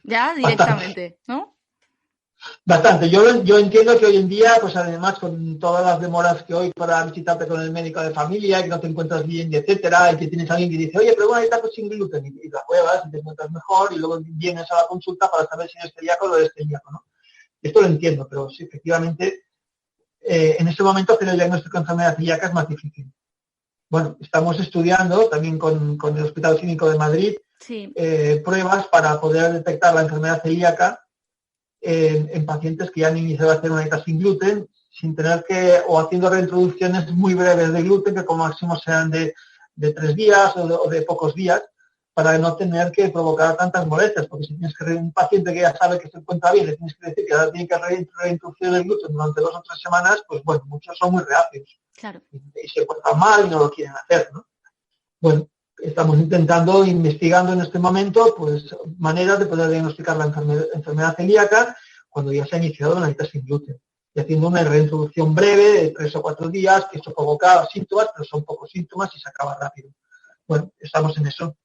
Ya directamente, ¿no? Bastante. Yo entiendo que hoy en día, pues además con todas las demoras que hoy para visitarte con el médico de familia, que no te encuentras bien, etcétera, y que tienes a alguien que dice, oye, pero bueno, ahorita pues sin gluten, y la pruebas y te encuentras mejor, y luego vienes a la consulta para saber si eres celíaco o no eres celíaco, ¿no? Esto lo entiendo, pero sí, efectivamente, en este momento hacer el diagnóstico de enfermedad celíaca es más difícil. Bueno, estamos estudiando también con el Hospital Clínico de Madrid pruebas para poder detectar la enfermedad celíaca en pacientes que ya han iniciado a hacer una dieta sin gluten, sin tener o haciendo reintroducciones muy breves de gluten, que como máximo sean de 3 días o de pocos días, para no tener que provocar tantas molestias, porque si tienes un paciente que ya sabe que se encuentra bien, le tienes que decir que ahora tiene que reintroducir el gluten durante 2 o 3 semanas, pues bueno, muchos son muy reacios. Claro. Y se portan mal y no lo quieren hacer, ¿no? Bueno, estamos investigando en este momento, pues, maneras de poder diagnosticar la enfermedad celíaca cuando ya se ha iniciado una dieta sin gluten. Y haciendo una reintroducción breve de 3 o 4 días, que eso provoca síntomas, pero son pocos síntomas y se acaba rápido. Bueno, estamos en eso.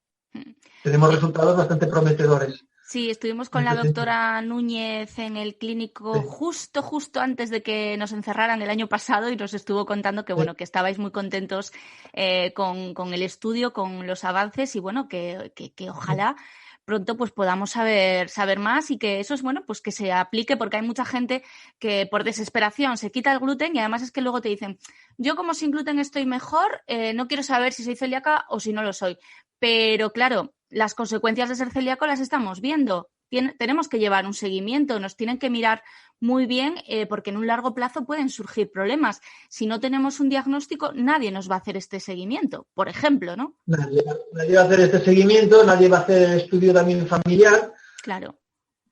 Tenemos resultados bastante prometedores. Sí, estuvimos con la doctora Núñez en el clínico justo antes de que nos encerraran el año pasado y nos estuvo contando que bueno, que estabais muy contentos con el estudio, con los avances y bueno, que ojalá pronto pues podamos saber más y que eso es bueno, pues que se aplique, porque hay mucha gente que por desesperación se quita el gluten y además es que luego te dicen, yo como sin gluten estoy mejor, no quiero saber si soy celíaca o si no lo soy. Pero claro, las consecuencias de ser celíaco las estamos viendo. Tenemos que llevar un seguimiento, nos tienen que mirar muy bien porque en un largo plazo pueden surgir problemas. Si no tenemos un diagnóstico, nadie nos va a hacer este seguimiento, por ejemplo, ¿no? Nadie va a hacer este seguimiento, nadie va a hacer el estudio también familiar. Claro.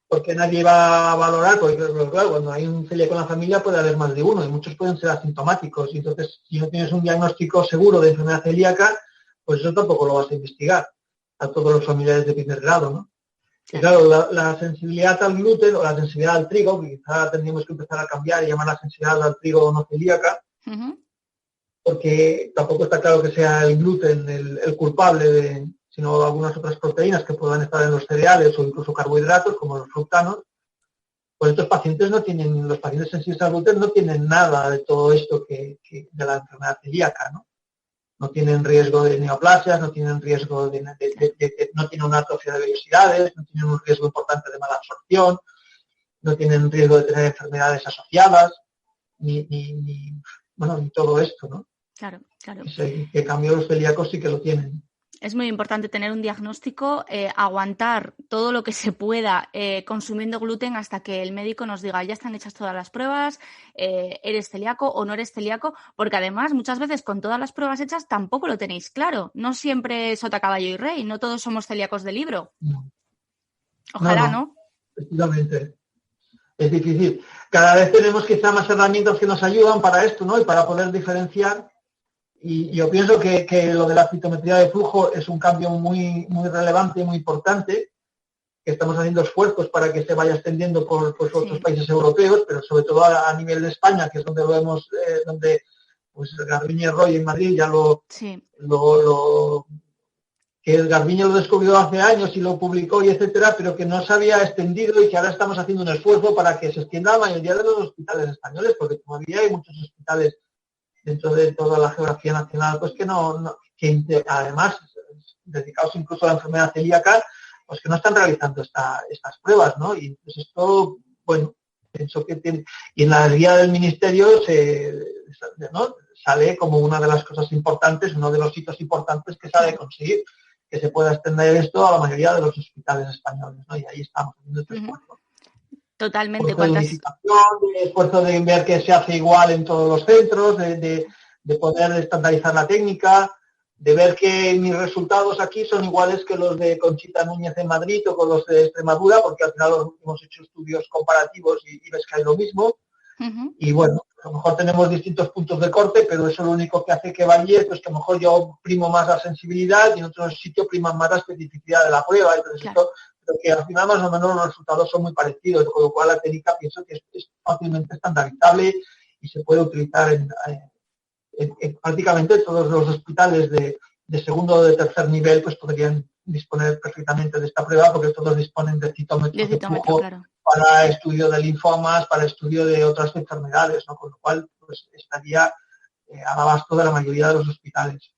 Porque nadie va a valorar, porque claro, cuando hay un celíaco en la familia puede haber más de uno y muchos pueden ser asintomáticos. Y entonces, si no tienes un diagnóstico seguro de enfermedad celíaca, pues eso tampoco lo vas a investigar a todos los familiares de primer grado, ¿no? Y claro, la sensibilidad al gluten o la sensibilidad al trigo, que quizá tendríamos que empezar a cambiar y llamar la sensibilidad al trigo no celíaca, porque tampoco está claro que sea el gluten el culpable, sino algunas otras proteínas que puedan estar en los cereales o incluso carbohidratos, como los fructanos. Pues estos pacientes los pacientes sensibles al gluten no tienen nada de todo esto que de la enfermedad celíaca, ¿no? No tienen riesgo de neoplasias, no tienen riesgo no tienen una atrofia de vellosidades, no tienen un riesgo importante de mala absorción, no tienen riesgo de tener enfermedades asociadas, ni todo esto, ¿no? Claro. Que en cambio los celíacos sí que lo tienen. Es muy importante tener un diagnóstico, aguantar todo lo que se pueda consumiendo gluten hasta que el médico nos diga, ya están hechas todas las pruebas, eres celíaco o no eres celíaco, porque además muchas veces con todas las pruebas hechas tampoco lo tenéis claro. No siempre sota, caballo y rey, no todos somos celíacos de libro. No. Ojalá, ¿no? Efectivamente. Es difícil. Cada vez tenemos quizá más herramientas que nos ayudan para esto, ¿no? Y para poder diferenciar. Y yo pienso que lo de la citometría de flujo es un cambio muy, muy relevante, muy importante, que estamos haciendo esfuerzos para que se vaya extendiendo por otros países europeos, pero sobre todo a nivel de España, que es donde lo hemos, donde pues Garbiñe Roy en Madrid ya que el Garbiñe lo descubrió hace años y lo publicó y etcétera, pero que no se había extendido y que ahora estamos haciendo un esfuerzo para que se extienda a la mayoría de los hospitales españoles, porque todavía hay muchos hospitales dentro de toda la geografía nacional, pues que que además dedicados incluso a la enfermedad celíaca, pues que no están realizando estas pruebas, ¿no? Y pues esto, bueno, pienso que tiene, y en la guía del ministerio ¿no? Sale como una de las cosas importantes, uno de los hitos importantes que se ha de conseguir, que se pueda extender esto a la mayoría de los hospitales españoles, ¿no? Y ahí estamos haciendo este esfuerzo. Totalmente. Esfuerzo de ver que se hace igual en todos los centros, de poder estandarizar la técnica, de ver que mis resultados aquí son iguales que los de Conchita Núñez en Madrid o con los de Extremadura, porque al final hemos hecho estudios comparativos y ves que hay lo mismo. Y bueno, a lo mejor tenemos distintos puntos de corte, pero eso lo único que hace que varíe, pues que a lo mejor yo primo más la sensibilidad y en otros sitios priman más la especificidad de la prueba. Entonces esto, pero que al final más o menos los resultados son muy parecidos, con lo cual la técnica pienso que es fácilmente estandarizable y se puede utilizar en prácticamente todos los hospitales de segundo o de tercer nivel, pues podrían disponer perfectamente de esta prueba, porque todos disponen de citómetros de flujo, claro, para estudio de linfomas, para estudio de otras enfermedades, ¿no? Con lo cual pues estaría al abasto de la mayoría de los hospitales.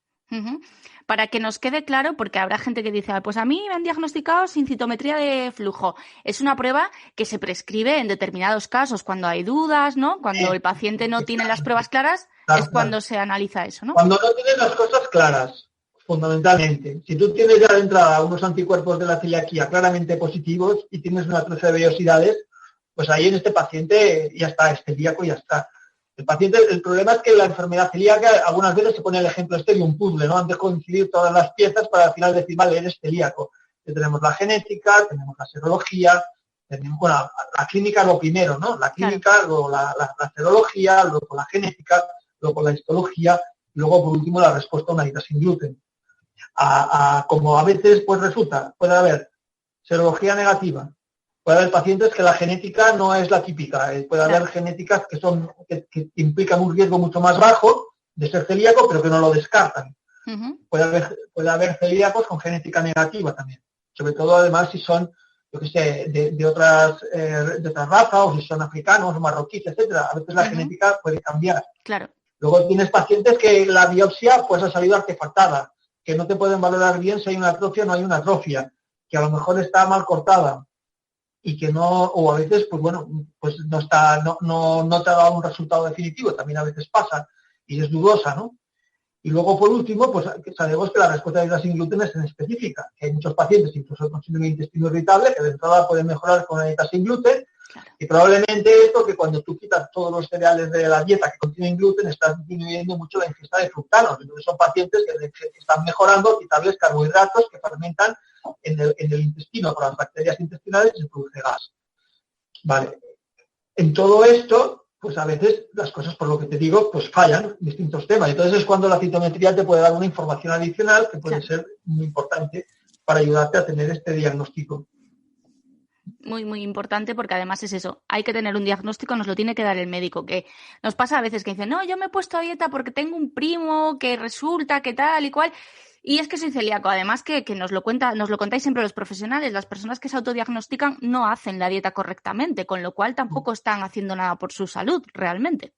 Para que nos quede claro, porque habrá gente que dice, pues a mí me han diagnosticado sin citometría de flujo. Es una prueba que se prescribe en determinados casos, cuando hay dudas, ¿no? Cuando el paciente no tiene las pruebas claras, claro, cuando se analiza eso, ¿no? Cuando no tiene las cosas claras, fundamentalmente. Si tú tienes ya de entrada unos anticuerpos de la celiaquía claramente positivos y tienes una atrofia de vellosidades, pues ahí en este paciente ya está, es celíaco y ya está. El problema es que la enfermedad celíaca algunas veces se pone el ejemplo de un puzzle, ¿no? Han de coincidir todas las piezas para al final decir, vale, eres celíaco. Tenemos la genética, tenemos la serología, tenemos, bueno, la clínica es lo primero, ¿no? La clínica, luego la serología, luego la genética, luego la histología, y luego por último la respuesta a una dieta sin gluten. Como a veces pues resulta, puede haber serología negativa, puede haber pacientes que la genética no es la típica, puede haber genéticas que implican un riesgo mucho más bajo de ser celíaco, pero que no lo descartan. Puede haber celíacos con genética negativa también, sobre todo además si son, yo que sé, de otras razas, o si son africanos o marroquíes, etcétera. A veces la genética puede cambiar. Claro. Luego tienes pacientes que la biopsia pues ha salido artefactada, que no te pueden valorar bien si hay una atrofia o no hay una atrofia, que a lo mejor está mal cortada y que no, o a veces, pues bueno, pues no te ha dado un resultado definitivo, también a veces pasa, y es dudosa, ¿no? Y luego, por último, pues sabemos que la respuesta de la dieta sin gluten es específica, que hay muchos pacientes, incluso con síndrome de intestino irritable, que de entrada pueden mejorar con la dieta sin gluten, y probablemente esto que cuando tú quitas todos los cereales de la dieta que contienen gluten, estás disminuyendo mucho la ingesta de fructanos. Entonces son pacientes que están mejorando quitarles carbohidratos que fermentan en el intestino, con las bacterias intestinales y se produce gas. Vale. En todo esto, pues a veces las cosas, por lo que te digo, pues fallan distintos temas. Entonces es cuando la citometría te puede dar una información adicional que puede ser muy importante para ayudarte a tener este diagnóstico. Muy, muy importante, porque además es eso, hay que tener un diagnóstico, nos lo tiene que dar el médico, que nos pasa a veces que dicen, no, yo me he puesto a dieta porque tengo un primo que resulta que tal y cual, y es que soy celíaco. Además que nos lo contáis siempre los profesionales, las personas que se autodiagnostican no hacen la dieta correctamente, con lo cual tampoco están haciendo nada por su salud realmente.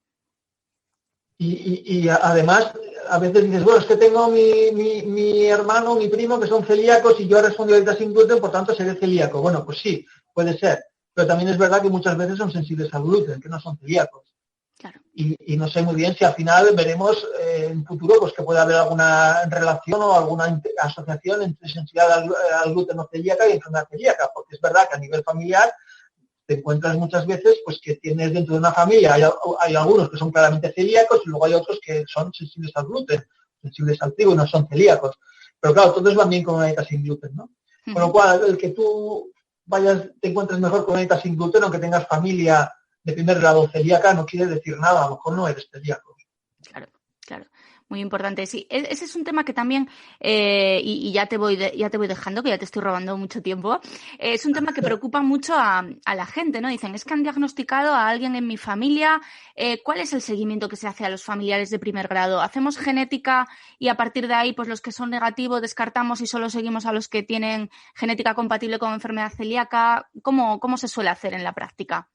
Y además, a veces dices, bueno, es que tengo mi hermano, mi primo que son celíacos y yo he respondido a dieta sin gluten, por tanto seré celíaco. Bueno, pues sí, puede ser. Pero también es verdad que muchas veces son sensibles al gluten, que no son celíacos. Claro. Y no sé muy bien si al final veremos en futuro pues que puede haber alguna relación o alguna asociación entre sensibilidad al gluten no celíaca y enfermedad celíaca, porque es verdad que a nivel familiar te encuentras muchas veces pues que tienes dentro de una familia, hay algunos que son claramente celíacos y luego hay otros que son sensibles al gluten, sensibles al trigo y no son celíacos. Pero claro, todos van bien con una dieta sin gluten, ¿no? Uh-huh. Con lo cual, el que tú te encuentres mejor con una dieta sin gluten, aunque tengas familia de primer grado celíaca, no quiere decir nada, a lo mejor no eres celíaco. Claro, claro. Muy importante, sí. Ese es un tema que también, y ya te voy dejando, que ya te estoy robando mucho tiempo, es un tema que preocupa mucho a la gente, ¿no? Dicen, es que han diagnosticado a alguien en mi familia, ¿cuál es el seguimiento que se hace a los familiares de primer grado? ¿Hacemos genética y a partir de ahí, pues los que son negativos descartamos y solo seguimos a los que tienen genética compatible con enfermedad celíaca? ¿Cómo se suele hacer en la práctica?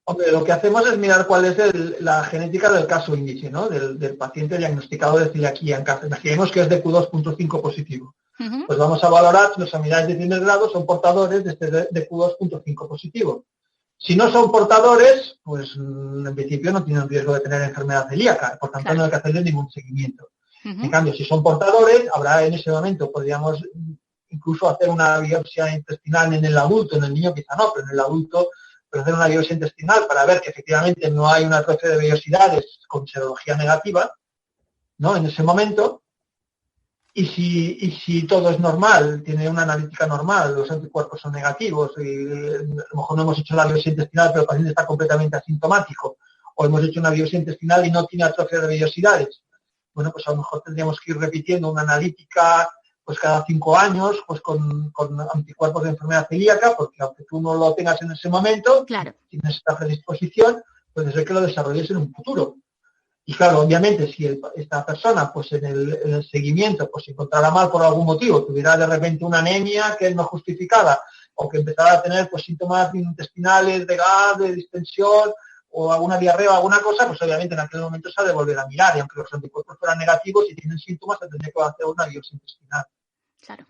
Hombre, lo que hacemos es mirar cuál es la genética del caso índice, ¿no? Del paciente diagnosticado de celiaquía en casa. Imaginemos que es de Q2.5 positivo. Uh-huh. Pues vamos a valorar si los familiares de primer grado son portadores de este de Q2.5 positivo. Si no son portadores, pues en principio no tienen riesgo de tener enfermedad celíaca, por tanto no hay que hacerles ningún seguimiento. Uh-huh. En cambio, si son portadores, habrá en ese momento, podríamos incluso hacer una biopsia intestinal en el adulto, en el niño quizá no, pero en el adulto, pero hacer una biopsia intestinal para ver que efectivamente no hay una atrofia de vellosidades con serología negativa, ¿no? En ese momento, y si todo es normal, tiene una analítica normal, los anticuerpos son negativos, y a lo mejor no hemos hecho la biopsia intestinal, pero el paciente está completamente asintomático, o hemos hecho una biopsia intestinal y no tiene atrofia de vellosidades, bueno, pues a lo mejor tendríamos que ir repitiendo una analítica pues cada 5 años, pues con anticuerpos de enfermedad celíaca, porque aunque tú no lo tengas en ese momento, claro, tienes esta predisposición, puede ser que lo desarrolles en un futuro. Y claro, obviamente, si esta persona, pues en el seguimiento, pues se encontrara mal por algún motivo, tuviera de repente una anemia que es no justificada, o que empezara a tener pues síntomas intestinales, de gas, de distensión, o alguna diarrea o alguna cosa, pues obviamente en aquel momento se ha de volver a mirar, y aunque los anticuerpos fueran negativos, si tienen síntomas, se tendría que hacer una biopsia intestinal. Claro.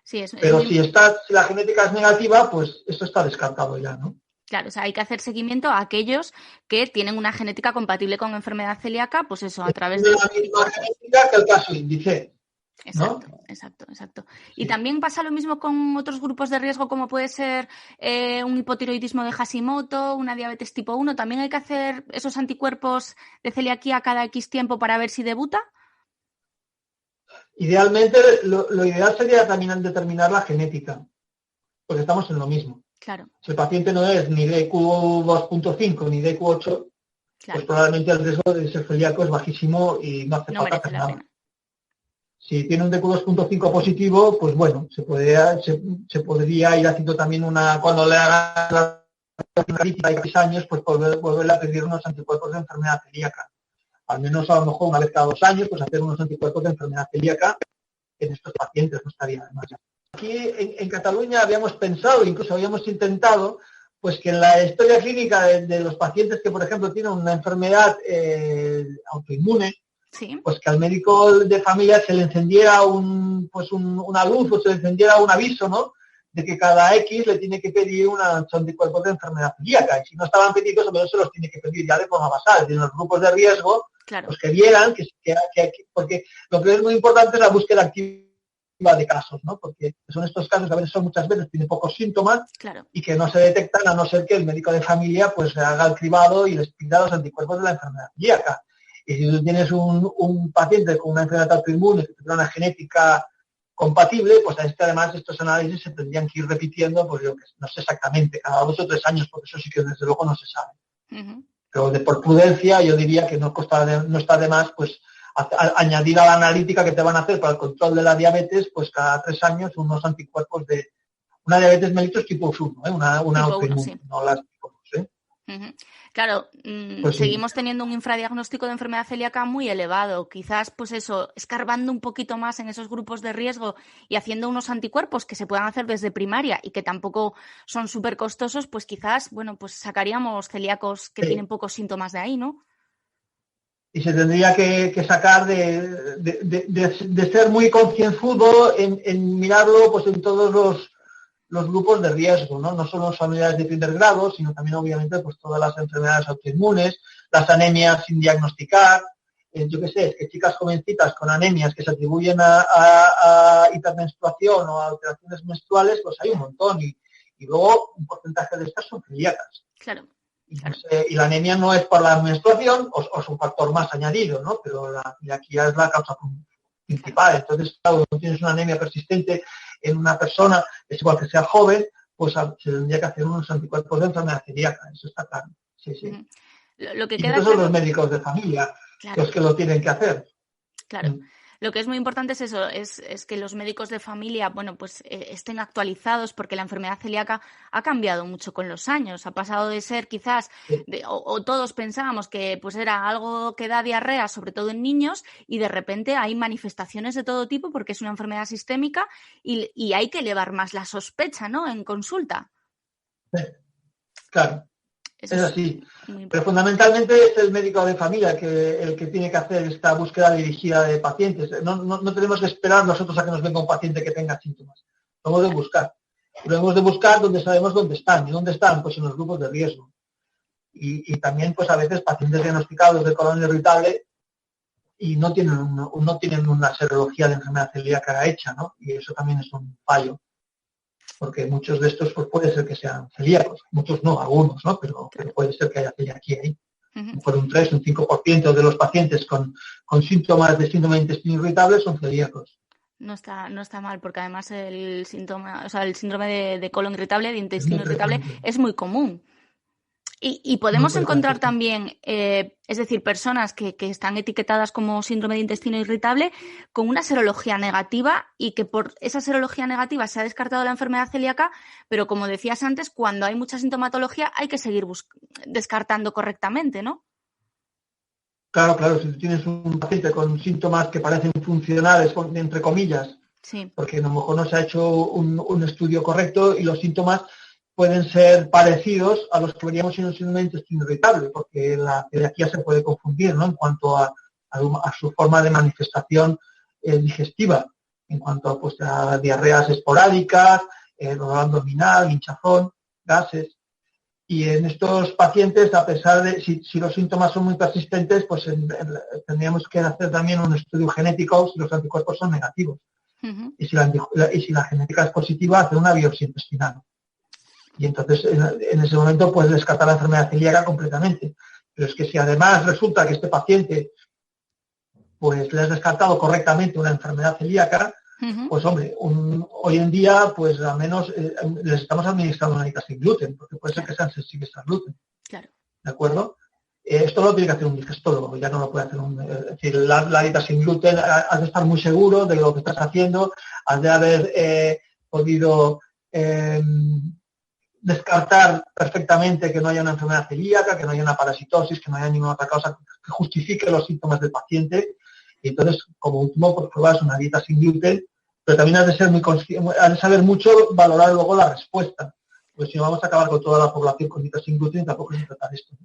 Sí, pero si la genética es negativa, pues eso está descartado ya, ¿no? Claro, o sea, hay que hacer seguimiento a aquellos que tienen una genética compatible con enfermedad celíaca, pues eso, a través de la misma genética que el caso índice. Exacto, ¿no? Exacto. Sí. Y también pasa lo mismo con otros grupos de riesgo, como puede ser un hipotiroidismo de Hashimoto, una diabetes tipo 1. ¿También hay que hacer esos anticuerpos de celiaquía cada X tiempo para ver si debuta? Idealmente, lo ideal sería también determinar la genética, porque estamos en lo mismo. Claro. Si el paciente no es ni de Q2.5 ni de Q8, claro, pues probablemente el riesgo de ser celíaco es bajísimo y no hace falta hacer nada. Si tiene un DQ2.5 positivo, pues bueno, se podría ir haciendo también cuando le hagan la crítica de 6 años, pues volverle a pedir unos anticuerpos de enfermedad celíaca. Al menos a lo mejor una vez cada 2 años, pues hacer unos anticuerpos de enfermedad celíaca en estos pacientes, no estaría de más. Aquí en Cataluña habíamos pensado, incluso habíamos intentado, pues que en la historia clínica de los pacientes que, por ejemplo, tienen una enfermedad autoinmune, sí, pues que al médico de familia se le encendiera una luz o se le encendiera un aviso, ¿no? de que cada X le tiene que pedir una anticuerpos de enfermedad celíaca. Y si no estaban pedidos, a menos se los tiene que pedir ya de forma basal. En los grupos de riesgo, claro, pues que vieran porque lo que es muy importante es la búsqueda activa de casos, ¿no? Porque son estos casos que a veces muchas veces tienen pocos síntomas claro. y que no se detectan a no ser que el médico de familia pues haga el cribado y les pida los anticuerpos de la enfermedad celíaca. Y si tú tienes un paciente con una enfermedad autoinmune que tiene una genética compatible, pues además estos análisis se tendrían que ir repitiendo, pues yo que no sé exactamente, cada 2 o 3 años, porque eso sí que desde luego no se sabe. Uh-huh. Pero por prudencia yo diría que no está de más pues añadir a la analítica que te van a hacer para el control de la diabetes, pues cada 3 años unos anticuerpos de una diabetes mellitus tipo 1, una tipo autoinmune, sí. No las tipo 2. Uh-huh. Claro, pues seguimos sí. teniendo un infradiagnóstico de enfermedad celíaca muy elevado. Quizás, pues eso, escarbando un poquito más en esos grupos de riesgo y haciendo unos anticuerpos que se puedan hacer desde primaria y que tampoco son súper costosos, pues quizás, bueno, pues sacaríamos celíacos que tienen pocos síntomas de ahí, ¿no? Y se tendría que sacar de ser muy concienzudo en mirarlo pues en todos los grupos de riesgo, no solo los familiares de primer grado, sino también obviamente pues todas las enfermedades autoinmunes, las anemias sin diagnosticar, yo qué sé, es que chicas jovencitas con anemias que se atribuyen a hipermenstruación o a alteraciones menstruales, pues hay un montón y luego un porcentaje de estas son celíacas. Claro. Claro. Y la anemia no es por la menstruación o es un factor más añadido, ¿no? Pero y aquí ya es la causa principal. Claro. Entonces, claro, si tienes una anemia persistente en una persona, es igual que sea joven, pues se tendría que hacer unos anticuerpos de enfermedad celíaca, eso está claro. Sí, sí. Lo que y queda entonces claro... son los médicos de familia los que lo tienen que hacer. Claro. Lo que es muy importante es eso, es que los médicos de familia, bueno, pues estén actualizados porque la enfermedad celíaca ha cambiado mucho con los años. Ha pasado de ser quizás, o todos pensábamos que pues era algo que da diarrea, sobre todo en niños, y de repente hay manifestaciones de todo tipo porque es una enfermedad sistémica y hay que elevar más la sospecha, ¿no? En consulta. Claro. Eso es así. Pero fundamentalmente es el médico de familia el que tiene que hacer esta búsqueda dirigida de pacientes. No tenemos que esperar nosotros a que nos venga un paciente que tenga síntomas. Lo hemos de buscar. Lo hemos de buscar donde sabemos dónde están. ¿Y dónde están? Pues en los grupos de riesgo. Y también, pues a veces, pacientes diagnosticados de colon irritable y no tienen una serología de enfermedad celíaca hecha, ¿no? Y eso también es un fallo. Porque muchos de estos pues puede ser que sean celíacos, muchos no, algunos, ¿no? Pero puede ser que haya celiaquía ahí. Por un 3, un 5% de los pacientes con síntomas de síndrome de intestino irritable son celíacos. No está mal, porque además el síndrome de colon irritable, de intestino irritable, es muy común. Y podemos encontrar también, es decir, personas que están etiquetadas como síndrome de intestino irritable con una serología negativa y que por esa serología negativa se ha descartado la enfermedad celíaca, pero como decías antes, cuando hay mucha sintomatología hay que seguir descartando correctamente, ¿no? Claro, si tú tienes un paciente con síntomas que parecen funcionales, entre comillas, sí, porque a lo mejor no se ha hecho un estudio correcto y los síntomas pueden ser parecidos a los que veríamos en un síndrome de intestino irritable, porque la celiaquía se puede confundir, ¿no? En cuanto a su forma de manifestación digestiva, en cuanto pues, a diarreas esporádicas, dolor abdominal, hinchazón, gases. Y en estos pacientes, a pesar de si los síntomas son muy persistentes, pues tendríamos que hacer también un estudio genético si los anticuerpos son negativos. Uh-huh. Y si la genética es positiva, hacer una biopsia intestinal. Y entonces en ese momento puedes descartar la enfermedad celíaca completamente. Pero es que si además resulta que este paciente pues le has descartado correctamente una enfermedad celíaca, uh-huh. Pues hombre, hoy en día pues al menos les estamos administrando una dieta sin gluten, porque puede ser que sean sensibles al gluten. Claro. ¿De acuerdo? Esto lo tiene que hacer un digestólogo, ya no lo puede hacer es decir, la dieta sin gluten, has de estar muy seguro de lo que estás haciendo, has de haber podido descartar perfectamente que no haya una enfermedad celíaca, que no haya una parasitosis, que no haya ninguna otra causa que justifique los síntomas del paciente. Y entonces, como último, pues pruebas una dieta sin gluten, pero también has de ser has de saber mucho valorar luego la respuesta. Porque si no vamos a acabar con toda la población con dieta sin gluten, tampoco es tratar esto.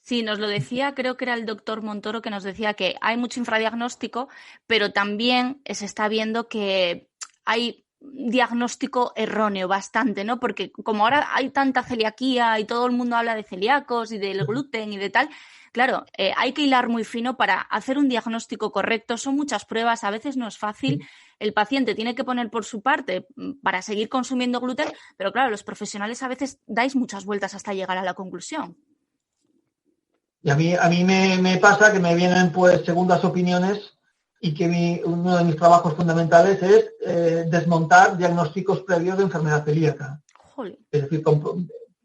Sí, nos lo decía, creo que era el doctor Montoro que nos decía que hay mucho infradiagnóstico, pero también se está viendo que hay diagnóstico erróneo bastante, ¿no? Porque como ahora hay tanta celiaquía y todo el mundo habla de celíacos y del gluten y de tal, claro, hay que hilar muy fino para hacer un diagnóstico correcto. Son muchas pruebas, a veces no es fácil. El paciente tiene que poner por su parte para seguir consumiendo gluten, pero claro, los profesionales a veces dais muchas vueltas hasta llegar a la conclusión. Y a mí me pasa que me vienen pues segundas opiniones y que uno de mis trabajos fundamentales es desmontar diagnósticos previos de enfermedad celíaca. Jolín. Es decir,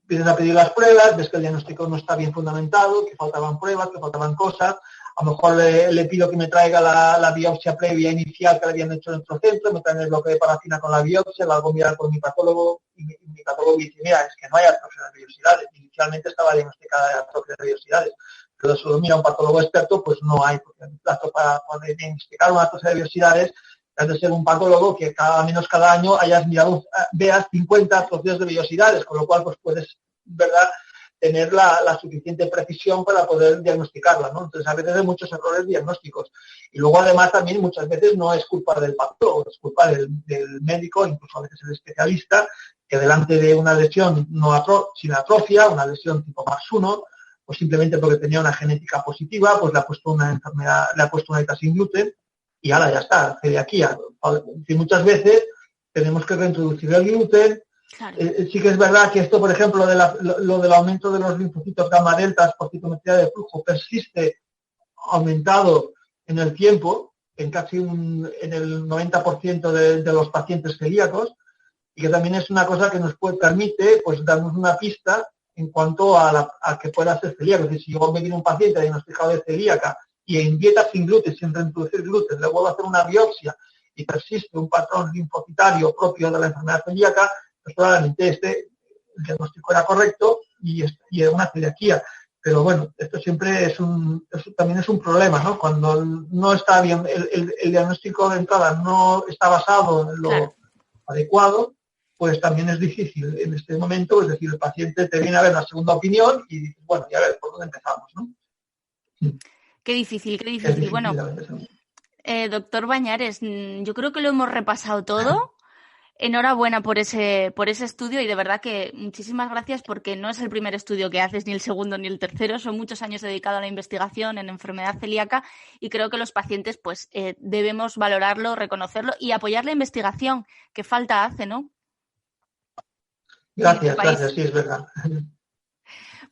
vienes a pedir las pruebas, ves que el diagnóstico no está bien fundamentado, que faltaban pruebas, que faltaban cosas. A lo mejor le pido que me traiga la biopsia previa inicial que le habían hecho en nuestro centro, me traen el bloque de parafina con la biopsia, la hago mirar con mi patólogo y mi patólogo dice, mira, es que no hay atrofia de vellosidades. Inicialmente estaba diagnosticada de atrofia de vellosidades, pero eso lo mira un patólogo experto, pues no hay, porque para poder diagnosticar una atrofia de vellosidades has de ser un patólogo que cada año veas 50 atrofias de vellosidades, con lo cual pues puedes, ¿verdad?, tener la suficiente precisión para poder diagnosticarla, ¿no? Entonces, a veces hay muchos errores diagnósticos. Y luego, además, también muchas veces no es culpa del patólogo, es culpa del médico, incluso a veces el especialista, que delante de una lesión sin atrofia, una lesión tipo MAX1, pues simplemente porque tenía una genética positiva, pues le ha puesto una enfermedad, le ha puesto una dieta sin gluten, y ahora ya está, celiaquía. Y muchas veces tenemos que reintroducir el gluten. Claro. Sí que es verdad que esto, por ejemplo, lo del aumento de los linfocitos gamma deltas por citometría de flujo persiste aumentado en el tiempo, en casi en el 90% de los pacientes celíacos, y que también es una cosa que nos permite pues darnos una pista en cuanto a que pueda ser celíaco. Es decir, si yo me viene un paciente diagnosticado de celíaca y en dieta sin gluten, sin reintroducir gluten, le vuelvo a hacer una biopsia y persiste un patrón linfocitario propio de la enfermedad celíaca, pues probablemente el diagnóstico era correcto y es una celiaquía. Pero bueno, esto siempre también es un problema, ¿no? Cuando no está bien, el diagnóstico de entrada no está basado en lo adecuado, pues también es difícil en este momento. Es decir, el paciente te viene a ver la segunda opinión y dices, bueno, ya a ver por dónde empezamos, ¿no? Qué difícil. Bueno, doctor Bañares, yo creo que lo hemos repasado todo. Enhorabuena por ese estudio y de verdad que muchísimas gracias, porque no es el primer estudio que haces, ni el segundo ni el tercero. Son muchos años dedicados a la investigación en enfermedad celíaca y creo que los pacientes pues debemos valorarlo, reconocerlo y apoyar la investigación que falta hace, ¿no? Gracias, sí, es verdad.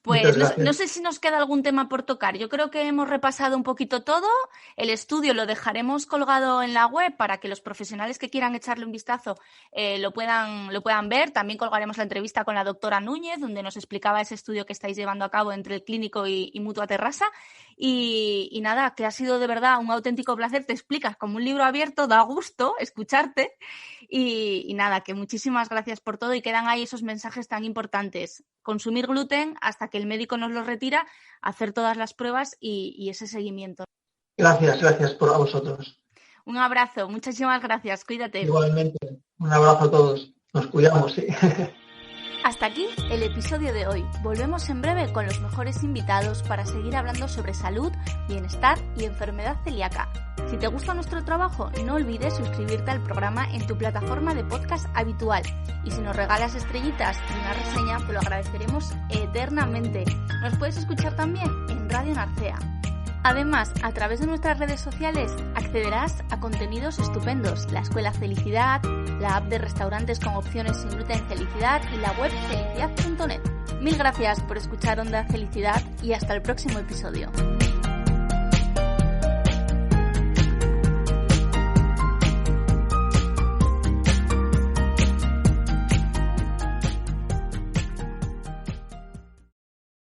Pues no sé si nos queda algún tema por tocar. Yo creo que hemos repasado un poquito todo. El estudio lo dejaremos colgado en la web para que los profesionales que quieran echarle un vistazo lo puedan ver. También colgaremos la entrevista con la doctora Núñez, donde nos explicaba ese estudio que estáis llevando a cabo entre el Clínico y Mutua Terrassa. Y nada, que ha sido de verdad un auténtico placer. Te explicas como un libro abierto, da gusto escucharte. Y nada, que muchísimas gracias por todo y quedan ahí esos mensajes tan importantes. Consumir gluten hasta que el médico nos lo retira, hacer todas las pruebas y ese seguimiento. Gracias a vosotros. Un abrazo, muchísimas gracias, cuídate. Igualmente, un abrazo a todos. Nos cuidamos, sí. Hasta aquí el episodio de hoy. Volvemos en breve con los mejores invitados para seguir hablando sobre salud, bienestar y enfermedad celíaca. Si te gusta nuestro trabajo, no olvides suscribirte al programa en tu plataforma de podcast habitual. Y si nos regalas estrellitas y una reseña, te lo agradeceremos eternamente. Nos puedes escuchar también en Radio Narcea. Además, a través de nuestras redes sociales accederás a contenidos estupendos, la Escuela Felicidad, la app de restaurantes con opciones sin gluten Felicidad y la web felicidad.net. Mil gracias por escuchar Onda Felicidad y hasta el próximo episodio.